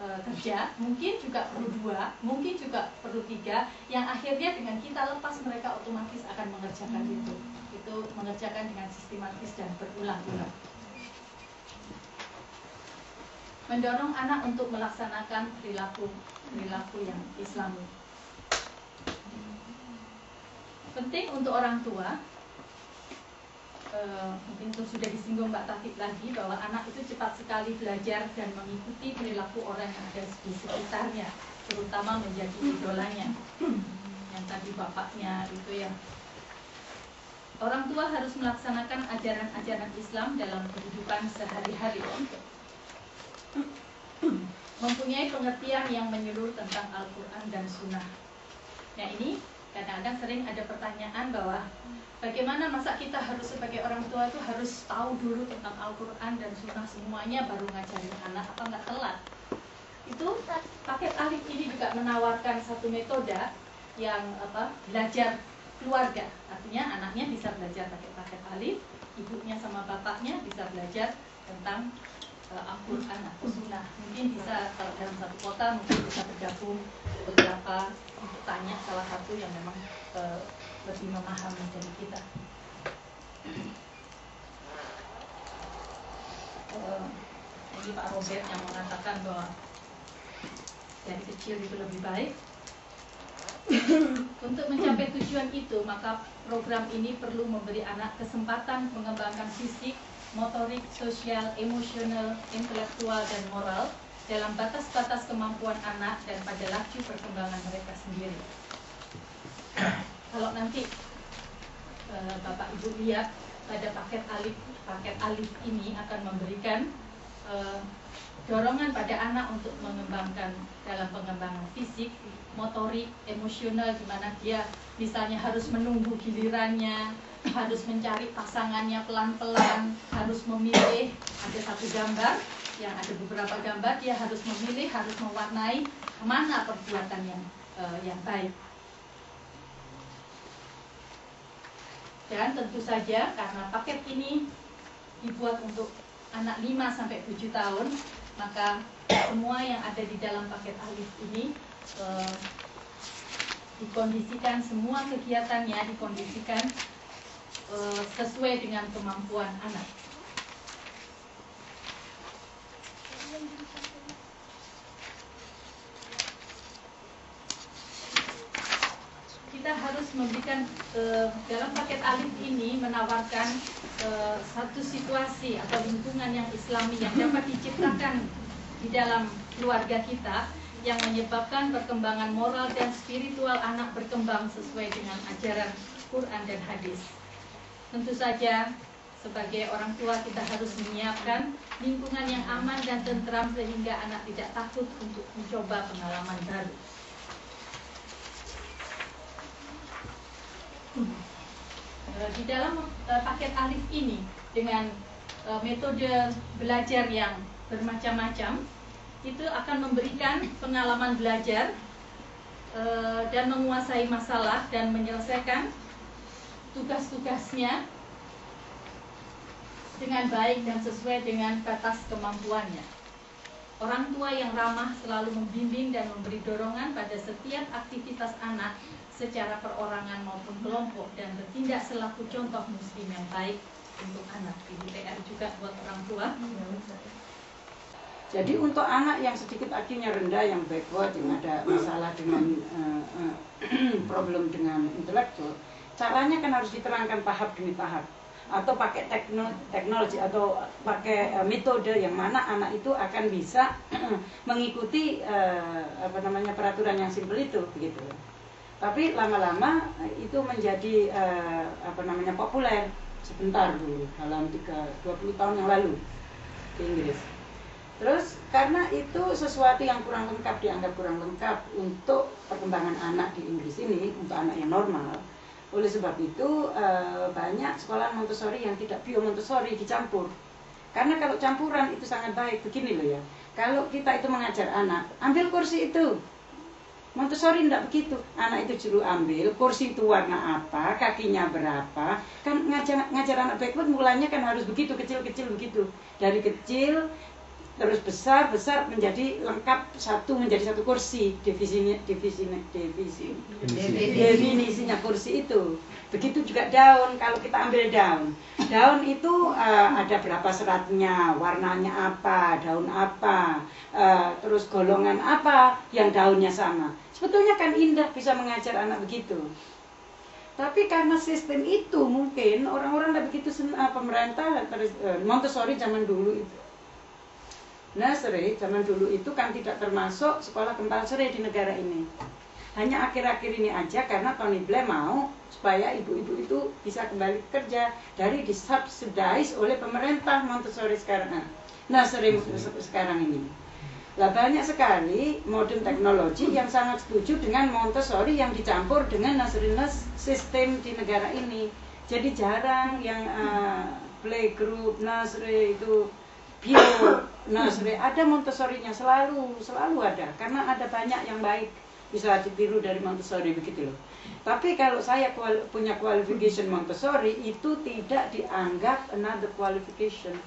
kerja, mungkin juga perlu 2, mungkin juga perlu 3, yang akhirnya dengan kita lepas mereka otomatis akan mengerjakan itu mengerjakan dengan sistematis dan berulang-ulang. Mendorong anak untuk melaksanakan perilaku yang Islami. Penting untuk orang tua, mungkin itu sudah disinggung Mbak Taufik lagi, bahwa anak itu cepat sekali belajar dan mengikuti perilaku orang yang ada di sekitarnya, terutama menjadi idolanya. Yang tadi bapaknya itu ya. Orang tua harus melaksanakan ajaran-ajaran Islam dalam kehidupan sehari-hari, mempunyai pengertian yang menyeluruh tentang Al-Quran dan Sunnah. Nah ini kadang-kadang sering ada pertanyaan bahwa bagaimana masa kita harus sebagai orang tua itu harus tahu dulu tentang Al-Quran dan Sunnah semuanya baru ngajarin anak, apa nggak telat? Itu paket alif ini juga menawarkan satu metode yang belajar keluarga. Artinya anaknya bisa belajar pakai paket alif, ibunya sama bapaknya bisa belajar tentang Al-Quran atau Sunnah. Mungkin bisa kalau dalam satu kota mungkin bisa bergabung beberapa, tanya salah satu yang memang lebih memahami dari kita. Ini Pak Robert yang mengatakan bahwa dari kecil itu lebih baik. Untuk mencapai tujuan itu, maka program ini perlu memberi anak kesempatan mengembangkan fisik, motorik, sosial, emosional, intelektual, dan moral dalam batas-batas kemampuan anak dan pada laju perkembangan mereka sendiri. Kalau nanti Bapak Ibu lihat pada paket alif ini akan memberikan dorongan pada anak untuk mengembangkan dalam pengembangan fisik, motorik, emosional, di mana dia misalnya harus menunggu gilirannya, harus mencari pasangannya pelan-pelan, harus memilih. Ada satu gambar yang ada beberapa gambar, dia harus memilih, harus mewarnai mana perbuatan yang baik. Dan tentu saja karena paket ini dibuat untuk anak 5-7 tahun, maka semua yang ada di dalam paket alif ini dikondisikan, semua kegiatannya dikondisikan sesuai dengan kemampuan anak. Kita harus memberikan dalam paket alif ini menawarkan satu situasi atau lingkungan yang islami yang dapat diciptakan di dalam keluarga kita yang menyebabkan perkembangan moral dan spiritual anak berkembang sesuai dengan ajaran Quran dan hadis. Tentu saja sebagai orang tua kita harus menyiapkan lingkungan yang aman dan tentram sehingga anak tidak takut untuk mencoba pengalaman baru. Di dalam paket alif ini dengan metode belajar yang bermacam-macam itu akan memberikan pengalaman belajar dan menguasai masalah dan menyelesaikan tugas-tugasnya dengan baik dan sesuai dengan batas kemampuannya. Orang tua yang ramah selalu membimbing dan memberi dorongan pada setiap aktivitas anak secara perorangan maupun kelompok dan bertindak selaku contoh muslim yang baik untuk anak. Ini PR juga buat orang tua. Jadi untuk anak yang sedikit IQ-nya rendah, yang backward, yang ada masalah dengan problem dengan intelektual, caranya kan harus diterangkan tahap demi tahap. Atau pakai teknologi atau pakai metode yang mana anak itu akan bisa mengikuti peraturan yang simpel itu, begitu. Tapi lama-lama itu menjadi populer sebentar dulu dalam 20 tahun yang lalu di Inggris. Terus karena itu sesuatu yang kurang lengkap, dianggap kurang lengkap untuk perkembangan anak di Inggris ini, untuk anak yang normal. Oleh sebab itu banyak sekolah Montessori yang tidak bio Montessori dicampur. Karena kalau campuran itu sangat baik. Begini loh ya, kalau kita itu mengajar anak, ambil kursi itu. Montessori tidak begitu. Anak itu suruh ambil kursi itu warna apa, kakinya berapa. Kan ngajar anak backward mulanya kan harus begitu, kecil-kecil begitu. Dari kecil terus besar menjadi lengkap menjadi satu kursi. Definisinya kursi itu. Begitu juga daun. Kalau kita ambil daun itu ada berapa seratnya, warnanya apa, daun apa, terus golongan apa yang daunnya sama. Sebetulnya kan indah bisa mengajar anak begitu. Tapi karena sistem itu mungkin orang-orang tidak begitu pemerintah Montessori zaman dulu itu. Nursery zaman dulu itu kan tidak termasuk sekolah compulsory di negara ini. Hanya akhir-akhir ini aja karena Tony Blair mau supaya ibu-ibu itu bisa kembali kerja dari disubsidize oleh pemerintah Montessori sekarang. Nursery sekarang ini. Lah banyak sekali modern teknologi yang sangat setuju dengan Montessori yang dicampur dengan nursery sistem di negara ini. Jadi jarang yang playgroup nursery itu bio nursery, ada Montessori-nya selalu ada karena ada banyak yang baik bisa ditiru dari Montessori begitu loh. Tapi kalau saya punya qualification Montessori itu tidak dianggap another qualification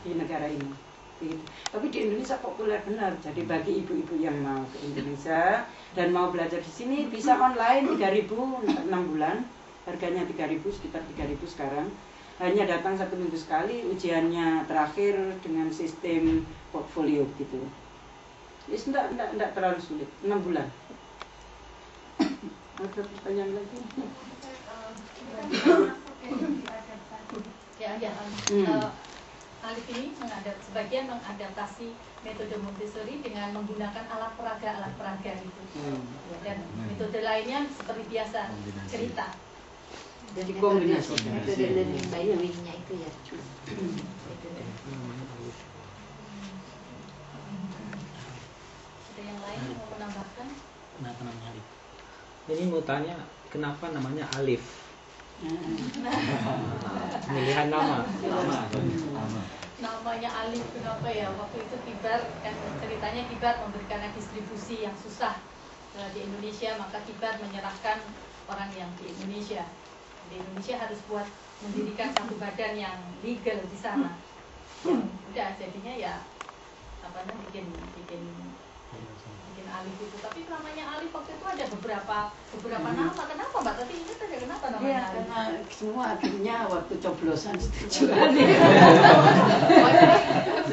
di negara ini. Gitu. Tapi di Indonesia populer benar. Jadi bagi ibu-ibu yang mau ke Indonesia dan mau belajar di sini bisa online 3.000 6 bulan. Harganya 3.000, sekitar 3.000 sekarang. Hanya datang 1 minggu sekali, ujiannya terakhir dengan sistem portfolio gitu. Jadi tidak terlalu sulit, 6 bulan. Ada pertanyaan lagi? Ya. Alif ini sebagian mengadaptasi metode Montessori dengan menggunakan alat peraga gitu. Dan metode lainnya seperti biasa cerita. Jadi kombinasi. Metode learning by doing-nya itu ya. Ada yang lain yang mau menambahkan? Kenapa namanya Alif? Ini mau tanya kenapa namanya Alif? Pemilihan nama. Namanya Alif kenapa ya? Waktu itu Kibar kan ceritanya Kibar memberikan distribusi yang susah di Indonesia, maka Kibar menyerahkan orang yang di Indonesia. Di Indonesia harus buat mendirikan satu badan yang legal di sana. Udah jadinya ya bikin Alif itu. Tapi namanya Alif waktu itu ada beberapa nama. Kenapa Mbak Tati ingat ada kenapa namanya Iya, Alif? karena semua akhirnya waktu coblosan setuju.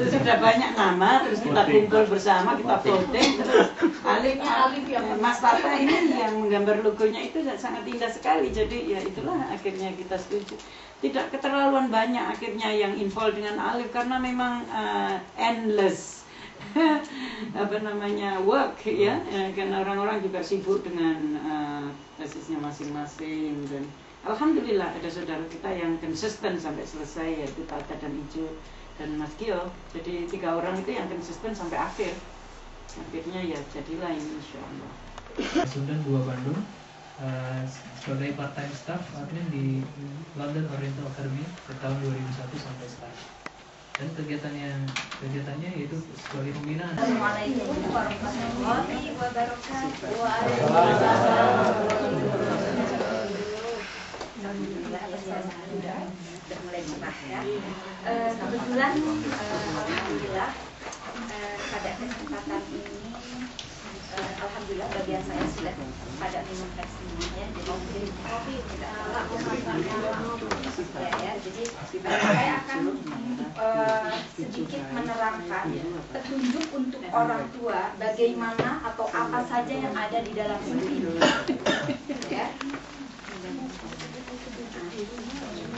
Sudah banyak nama, terus kita kumpul bersama, kita voting, terus Alif Mas Tata ini yang menggambar logonya itu sangat indah sekali. Jadi ya itulah akhirnya kita setuju. Tidak keterlaluan banyak akhirnya yang involved dengan Alif karena memang endless work ya, karena orang-orang juga sibuk dengan tesisnya masing-masing. Dan alhamdulillah ada saudara kita yang konsisten sampai selesai, yaitu Tata dan Ijo dan Mas Gio. Jadi 3 orang itu yang konsisten sampai akhir. Akhirnya ya jadilah ini insyaallah. Sundan 2 Bandung, sebagai part-time staff admin di London Oriental Academy dari tahun 2001 sampai sekarang. Dan kegiatannya yaitu sebagai pembinaan. Assalamualaikum warahmatullahi wabarakatuh. Alhamdulillah sudah mulai cerah ya. Kebetulan alhamdulillah pada kesempatan ini alhamdulillah bagian saya sudah pada minum teh semuanya, jadi kopi tidak ya. Jadi saya akan sedikit menerangkan petunjuk untuk orang tua bagaimana atau apa saja yang ada di dalam buku ini ya.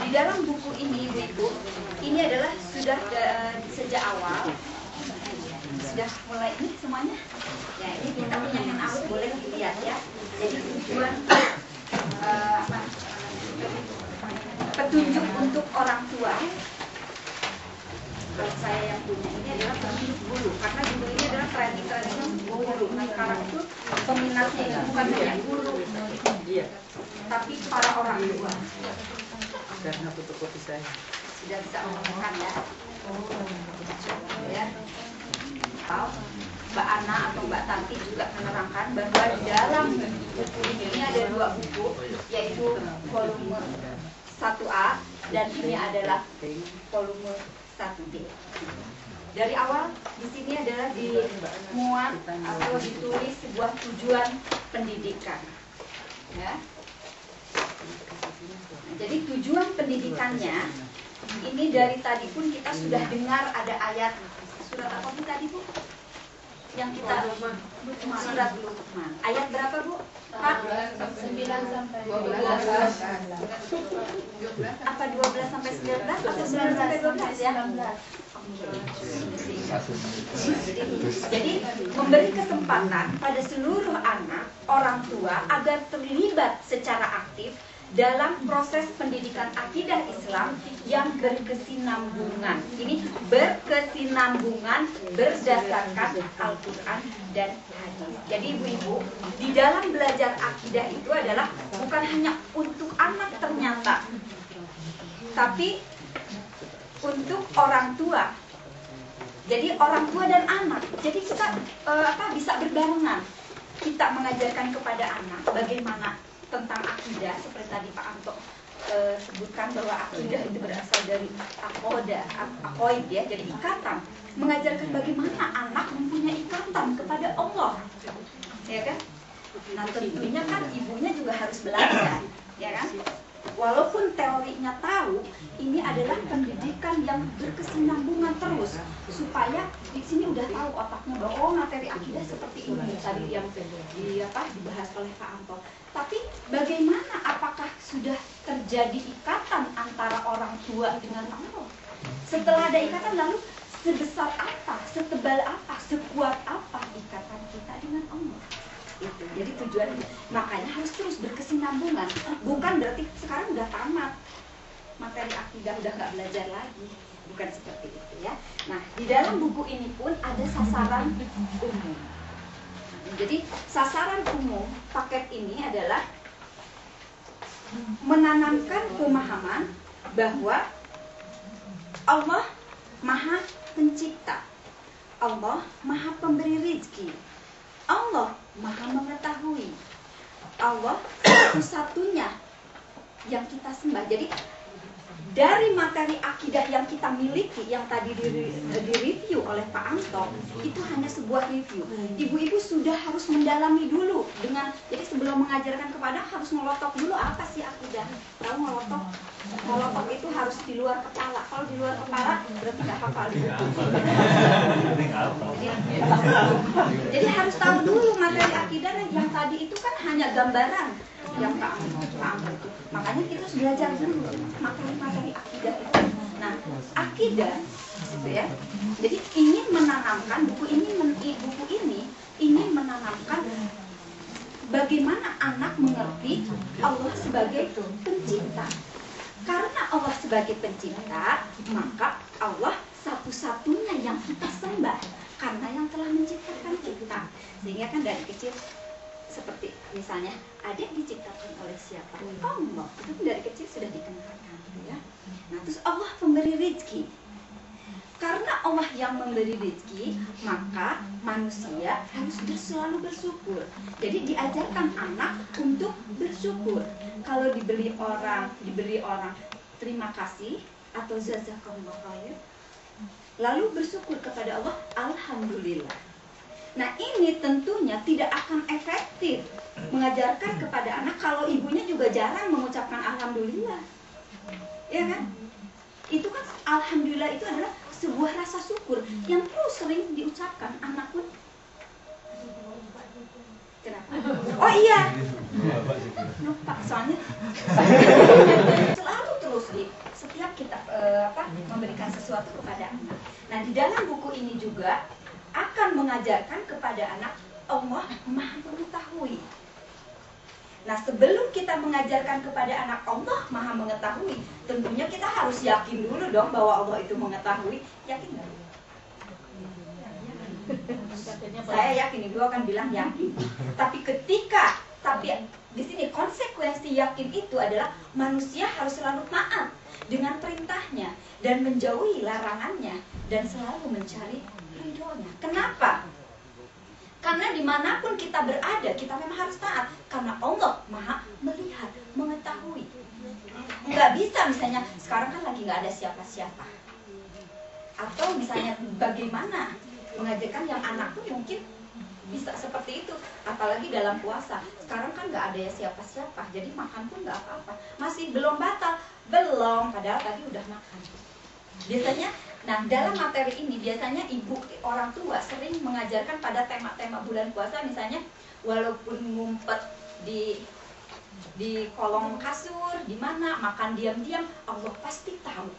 Di dalam buku ini Ibu, ini adalah sudah sejak awal sudah mulai ini semuanya ya, ini kita punya handout, boleh dilihat ya. Jadi tujuan petunjuk untuk orang tua, kalau saya yang punya ini adalah petunjuk guru, karena guru ini adalah tradisi guru. Nah sekarang itu peminatnya itu bukan hanya guru tapi para orang tua. Karena fotokopi saya Sudah bisa menemukan ya. Ya. Mbak Ana atau Mbak Tanti juga menerangkan bahwa di dalam buku ini ada 2 buku, yaitu volume 1A dan ini adalah volume 1B. Dari awal di sini adalah dimuat atau ditulis sebuah tujuan pendidikan. Ya. Jadi tujuan pendidikannya ini dari tadi pun kita sudah dengar ada ayat surat apa Bu tadi Bu? Yang kita surat Luqman. Ayat berapa Bu? 9 sampai 12. Apa 12 sampai 19 atau 9 sampai 12 ya? Jadi memberi kesempatan pada seluruh anak, orang tua agar terlibat secara aktif dalam proses pendidikan akidah Islam yang berkesinambungan. Ini berkesinambungan berdasarkan Al-Quran dan hadis. Jadi ibu-ibu, di dalam belajar akidah itu adalah bukan hanya untuk anak ternyata, tapi untuk orang tua. Jadi orang tua dan anak. Jadi kita bisa berbarengan. Kita mengajarkan kepada anak bagaimana tentang akidah, seperti tadi Pak Anto sebutkan bahwa akidah itu berasal dari aqoid ya, jadi ikatan. Mengajarkan bagaimana anak mempunyai ikatan kepada Allah, ya kan? Nah tentunya kan ibunya juga harus belajar, ya kan? Walaupun teorinya tahu, ini adalah pendidikan yang berkesinambungan terus, supaya di sini udah tahu otaknya bahwa oh materi akidah seperti ini tadi yang dibahas oleh Pak Anto. Tapi bagaimana, apakah sudah terjadi ikatan antara orang tua dengan Allah? Setelah ada ikatan, lalu sebesar apa, setebal apa, sekuat apa ikatan kita dengan Allah? Itu jadi tujuannya. Makanya harus terus berkesinambungan. Bukan berarti sekarang udah tamat materi akidah, udah nggak belajar lagi. Bukan seperti itu ya. Nah, di dalam buku ini pun ada sasaran umum. Jadi sasaran umum paket ini adalah menanamkan pemahaman bahwa Allah Maha Pencipta, Allah Maha Pemberi rezeki, Allah Maha Mengetahui, Allah satu-satunya yang kita sembah. Jadi dari materi akidah yang kita miliki, yang tadi direview oleh Pak Anto, itu hanya sebuah review. Ibu-ibu sudah harus mendalami dulu dengan, jadi sebelum mengajarkan kepada harus ngelotok dulu apa sih akidah. Tahu ngelotok? Ngelotok itu harus di luar kepala. Kalau di luar kepala berarti nggak hafal. Jadi harus tahu dulu materi akidah yang tadi itu kan hanya gambaran yang Pak Anto itu. Makanya kita harus belajar dulu materi akidah itu. Nah, akidah gitu ya. Jadi ingin menanamkan buku ini ingin menanamkan bagaimana anak mengerti Allah sebagai pencipta. Karena Allah sebagai pencipta, maka Allah satu-satunya yang kita sembah, karena yang telah menciptakan kita. Sehingga kan dari kecil seperti misalnya adik diciptakan oleh siapa? Allah. Itu dari kecil sudah dikenalkan, ya. Nah, terus Allah pemberi rezeki. Karena Allah yang memberi rezeki, maka manusia harus selalu bersyukur. Jadi diajarkan anak untuk bersyukur. Kalau diberi orang terima kasih atau jazakallah khair, lalu bersyukur kepada Allah, alhamdulillah. Nah, ini tentunya tidak akan efektif mengajarkan kepada anak kalau ibunya juga jarang mengucapkan alhamdulillah. Ya kan? Itu kan alhamdulillah itu adalah sebuah rasa syukur yang terus sering diucapkan anak pun. Kenapa? Oh iya, lupa soalnya selalu terus setiap kita memberikan sesuatu kepada anak. Nah, di dalam buku ini juga akan mengajarkan kepada anak Allah Maha Mengetahui. Nah, sebelum kita mengajarkan kepada anak Allah Maha Mengetahui, tentunya kita harus yakin dulu dong bahwa Allah itu mengetahui. Yakin nggak? Saya yakin, ibu akan bilang yakin. Tapi di sini konsekuensi yakin itu adalah manusia harus selalu taat dengan perintahnya dan menjauhi larangannya dan selalu mencari ridhonya. Kenapa? Karena dimanapun kita berada, kita memang harus taat. Karena Allah Maha melihat, mengetahui. Nggak bisa misalnya, sekarang kan lagi nggak ada siapa-siapa. Atau misalnya bagaimana mengajarkan yang anak pun mungkin bisa seperti itu. Apalagi dalam puasa. Sekarang kan nggak ada ya siapa-siapa. Jadi makan pun nggak apa-apa. Masih belum batal. Belum, padahal tadi udah makan. Biasanya, nah dalam materi ini biasanya ibu orang tua sering mengajarkan pada tema-tema bulan puasa, misalnya walaupun ngumpet di kolong kasur, di mana makan diam-diam, Allah pasti tahu,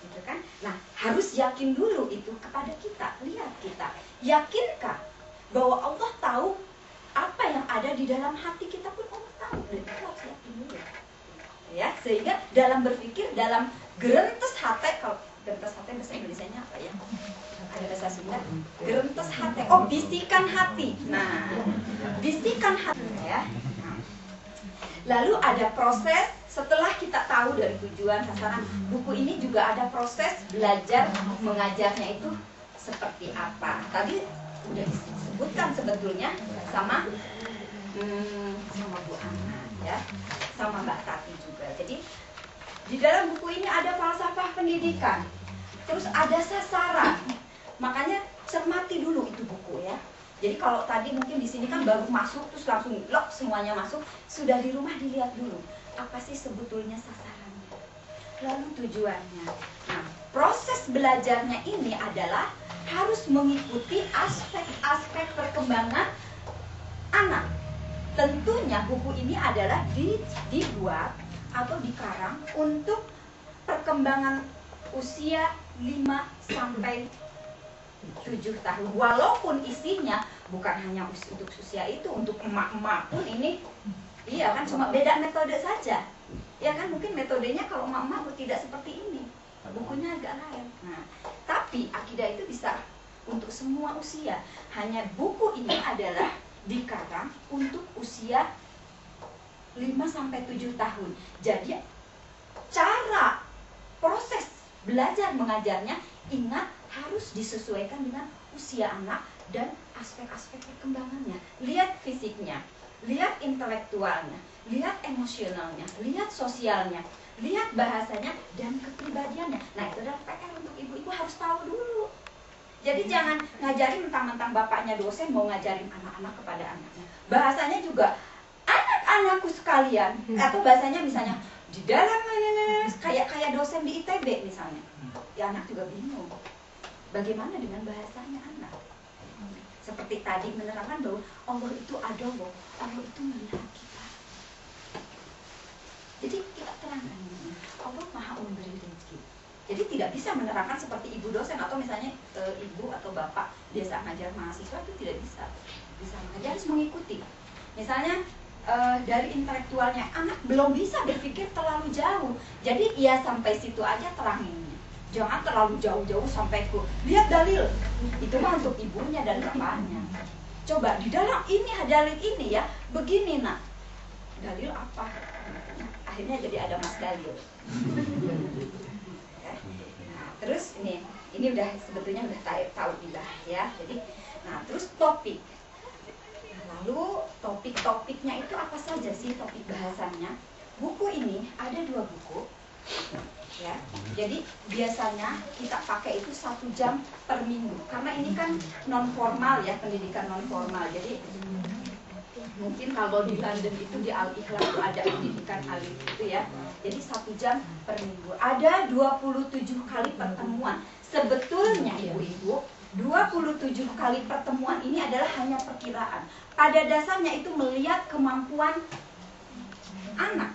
gitu kan? Nah, harus yakin dulu itu kepada kita. Lihat kita, yakinkah bahwa Allah tahu apa yang ada di dalam hati kita pun Allah tahu, dan kita harus yakin dulu. Ya, sehingga dalam berpikir, dalam gerentes hati, kalau gerentes hati bahasa Indonesianya apa ya? Ada bahasa Sunda. Gerentes hati. Oh, bisikan hati. Nah, bisikan hati ya. Nah. Lalu ada proses setelah kita tahu dari tujuan sasaran buku ini, juga ada proses belajar mengajarnya itu seperti apa. Tadi udah disebutkan sebetulnya sama Bu Ana ya, sama Mbak Tati juga. Jadi di dalam buku ini ada falsafah pendidikan, terus ada sasaran. Makanya cermati dulu itu buku ya. Jadi kalau tadi mungkin di sini kan baru masuk terus langsung lock semuanya masuk, sudah di rumah dilihat dulu apa sih sebetulnya sasarannya, lalu tujuannya. Nah, proses belajarnya ini adalah harus mengikuti aspek-aspek perkembangan anak. Tentunya buku ini adalah dibuat atau dikarang untuk perkembangan usia 5 sampai 7 tahun. Walaupun isinya bukan hanya untuk usia itu, untuk emak-emak pun ini, iya kan, cuma beda metode saja. Ya kan, mungkin metodenya kalau emak-emak tidak seperti ini, bukunya agak lain. Nah, tapi akidah itu bisa untuk semua usia. Hanya buku ini adalah dikarang untuk usia 5 sampai 7 tahun. Jadi cara proses belajar mengajarnya, ingat, harus disesuaikan dengan usia anak dan aspek-aspek perkembangannya. Lihat fisiknya, lihat intelektualnya, lihat emosionalnya, lihat sosialnya, lihat bahasanya dan kepribadiannya. Nah, itu adalah PR untuk ibu-ibu, harus tahu dulu. Jadi jangan ngajarin mentang-mentang bapaknya dosen mau ngajarin anak-anak kepada anaknya. Bahasanya juga anak-anakku sekalian, atau bahasanya misalnya di dalam kayak dosen di ITB misalnya. Ya, anak juga bingung. Bagaimana dengan bahasanya anak? Seperti tadi menerangkan bahwa Allah itu ada loh, Allah itu melihat kita. Jadi kita terangkan ini, Allah Maha memberi rezeki. Jadi tidak bisa menerangkan seperti ibu dosen atau misalnya ibu atau bapak biasa ngajar mahasiswa, itu tidak bisa. Bisa mengajar, harus mengikuti. Misalnya dari intelektualnya, anak belum bisa berpikir terlalu jauh. Jadi ia sampai situ aja terangin. Jangan terlalu jauh-jauh sampai ke lihat dalil. Itu mah untuk ibunya dan bapaknya. Coba di dalam ini dalil ini ya, begini nak. Dalil apa? Akhirnya jadi ada Mas Dalil. Nah, terus ini udah sebetulnya udah tahu bilah ya. Jadi, nah terus topik. Lalu topik-topiknya itu apa saja sih topik bahasannya? Buku ini ada 2 buku. Ya, jadi biasanya kita pakai itu 1 jam per minggu karena ini kan non formal ya, pendidikan non formal. Jadi mungkin kalau di London itu di Al-Ikhlas itu ada pendidikan alif itu ya. Jadi 1 jam per minggu. Ada 27 kali pertemuan. Sebetulnya ibu-ibu, 27 kali pertemuan ini adalah hanya perkiraan. Pada dasarnya itu melihat kemampuan anak.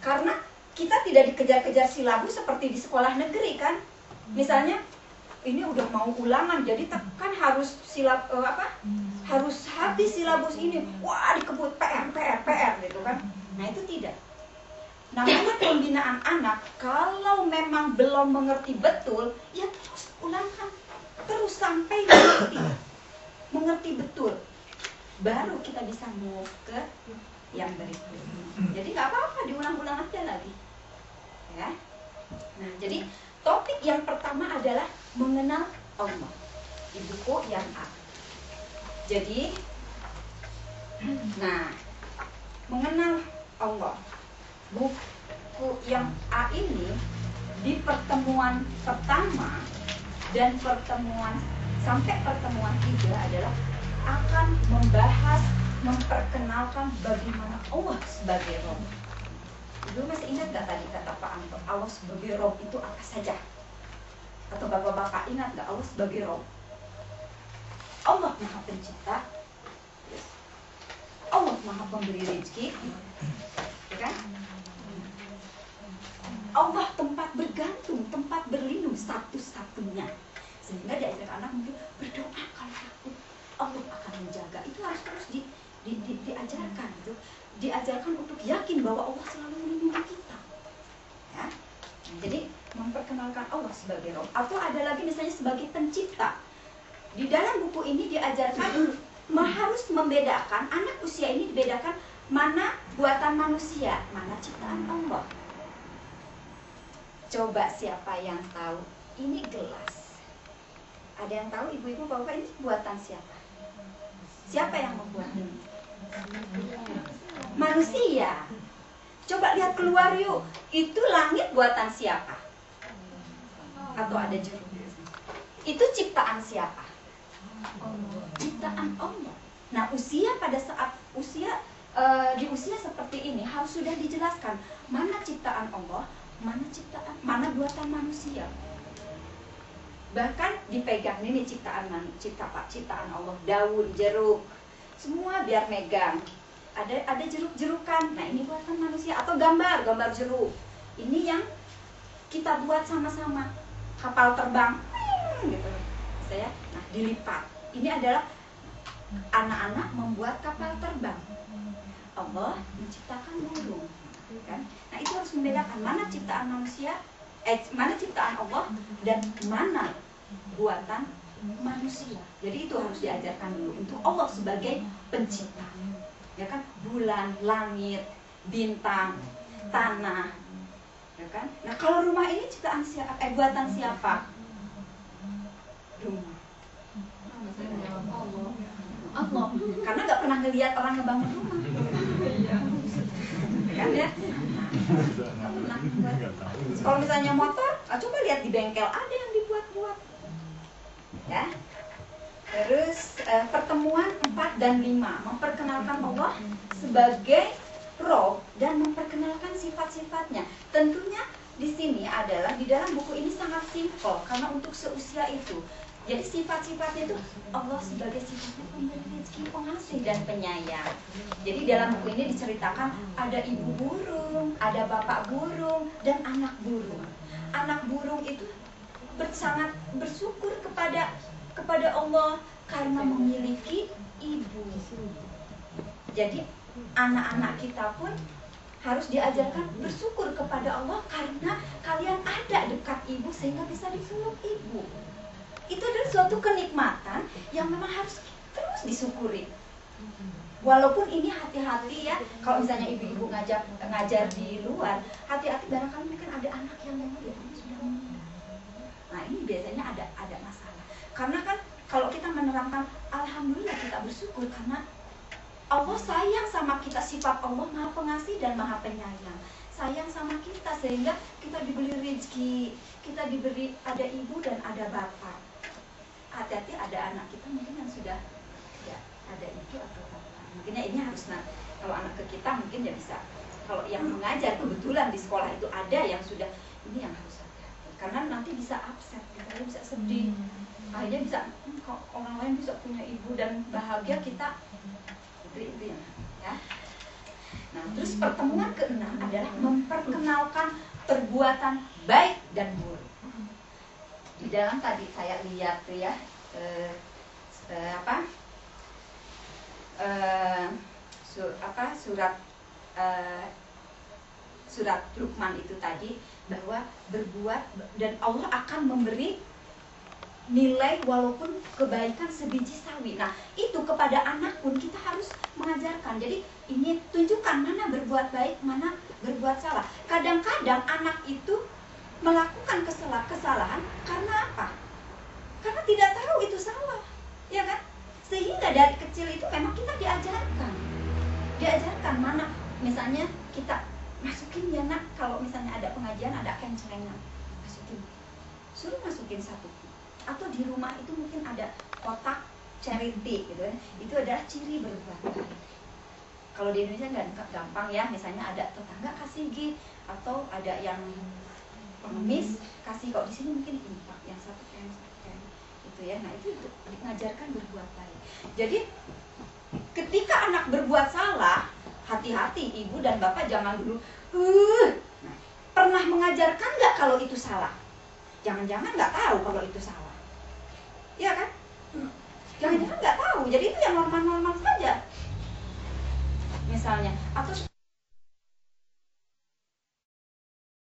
Karena kita tidak dikejar-kejar silabus seperti di sekolah negeri kan. Misalnya ini udah mau ulangan, jadi kan harus harus habis silabus ini. Wah, dikebut PR gitu kan. Nah, itu tidak. Namanya pembinaan anak, kalau memang belum mengerti betul, ya terus ulangkan. Terus sampai mengerti betul. Baru kita bisa move ke yang berikutnya. Jadi nggak apa-apa, diulang-ulang aja lagi. Ya. Nah, jadi topik yang pertama adalah mengenal Allah di buku yang A. Jadi, nah, mengenal Allah, buku yang A ini di pertemuan pertama dan pertemuan sampai pertemuan 3 adalah akan membahas, memperkenalkan bagaimana Allah sebagai Rabb. Ibu masih ingat gak tadi kata Pak Anto, Allah sebagai Rabb itu apa saja? Atau bapak-bapak ingat gak Allah sebagai Rabb? Allah Maha Pencipta, Allah Maha Pemberi rezeki, ya kan? Allah tempat bergantung, tempat berlindung satu-satunya. Sehingga diajarkan anak mungkin berdoa kalau takut Allah akan menjaga. Itu harus terus diajarkan gitu. Diajarkan untuk yakin bahwa Allah selalu melindungi kita. Ya. Jadi memperkenalkan Allah sebagai Rabb. Atau ada lagi misalnya sebagai pencipta. Di dalam buku ini diajarkan harus membedakan, anak usia ini dibedakan mana buatan manusia, mana ciptaan Allah. Coba siapa yang tahu? Ini gelas. Ada yang tahu ibu-ibu bapak ini buatan siapa? Siapa yang membuat ini? Manusia. Coba lihat keluar yuk. Itu langit buatan siapa? Atau ada juru? Itu ciptaan siapa? Ciptaan Allah. Nah, usia pada saat usia di usia seperti ini harus sudah dijelaskan mana ciptaan Allah, mana buatan manusia. Bahkan dipegang ini ciptaan Allah, daun, jeruk, semua biar megang. Ada jeruk-jerukan. Nah, ini buatan manusia, atau gambar jeruk. Ini yang kita buat sama-sama. Kapal terbang gitu. Saya dilipat. Ini adalah anak-anak membuat kapal terbang. Allah menciptakan burung, kan? Nah, itu harus membedakan mana ciptaan manusia, mana ciptaan Allah dan mana buatan manusia. Jadi itu harus diajarkan dulu untuk Allah sebagai pencipta, ya kan? Bulan, langit, bintang, tanah, ya kan? Nah, kalau rumah ini ciptaan siapa? Buatan siapa? Rumah. Allah. Karena nggak pernah ngelihat orang ngebangun rumah. Kan ya? Kalau misalnya motor, coba lihat di bengkel ada yang dibuat-buat. Ya. Terus pertemuan 4 dan 5 memperkenalkan Allah sebagai Rob dan memperkenalkan sifat-sifatnya. Tentunya di sini adalah di dalam buku ini sangat simpel karena untuk seusia itu. Jadi sifat-sifatnya itu Allah sebagai sifatnya pemberi rezeki, pengasih dan penyayang. Jadi dalam buku ini diceritakan ada ibu burung, ada bapak burung, dan anak burung. Anak burung itu sangat bersyukur kepada Allah karena memiliki ibu. Jadi anak-anak kita pun harus diajarkan bersyukur kepada Allah karena kalian ada dekat ibu sehingga bisa dipeluk ibu. Itu adalah suatu kenikmatan yang memang harus terus disyukuri. Walaupun ini hati-hati ya, kalau misalnya ibu-ibu ngajar di luar, hati-hati barangkali mungkin ada anak yang memang dia sudah meninggal. Nah, ini biasanya ada masalah. Karena kan kalau kita menerangkan alhamdulillah kita bersyukur karena Allah sayang sama kita, sifat Allah Maha Pengasih dan Maha Penyayang. Sayang sama kita sehingga kita diberi rezeki, kita diberi ada ibu dan ada bapak. Hati-hati ada anak kita mungkin yang sudah ya ada ibu atau bapak. Mungkinnya ini harus kalau anak ke kita mungkin ya bisa. Kalau yang mengajar kebetulan di sekolah itu ada yang sudah, ini yang harus hati-hati. Karena nanti bisa upset, kita bisa sedih. Akhirnya bisa kok orang lain bisa punya ibu dan bahagia, kita itu ya. Nah, terus pertemuan ke-6 adalah memperkenalkan perbuatan baik dan buruk. Di dalam tadi saya lihat tuh ya surat Luqman itu tadi bahwa berbuat dan Allah akan memberi nilai walaupun kebaikan sebiji sawi. Nah, itu kepada anak pun kita harus mengajarkan. Jadi ini tunjukkan mana berbuat baik, mana berbuat salah. Kadang-kadang anak itu melakukan kesalahan karena apa? Karena tidak tahu itu salah, ya kan? Sehingga dari kecil itu memang kita diajarkan mana, misalnya kita masukin ya nak, kalau misalnya ada pengajian ada kencengan, suruh masukin satu. Atau di rumah itu mungkin ada kotak charity gitu ya. Itu adalah ciri berbuat baik. Kalau di Indonesia nggak gampang ya, misalnya ada tetangga kasih gift atau ada yang pengemis kasih, kok di sini mungkin infak yang satu itu ya. Nah, itu mengajarkan berbuat baik. Jadi ketika anak berbuat salah, hati-hati ibu dan bapak jangan dulu nah, pernah mengajarkan nggak kalau itu salah? Jangan-jangan nggak tahu kalau itu salah, ya kan? Jangan-jangan nggak tahu. Jadi itu yang normal-normal saja misalnya. Atau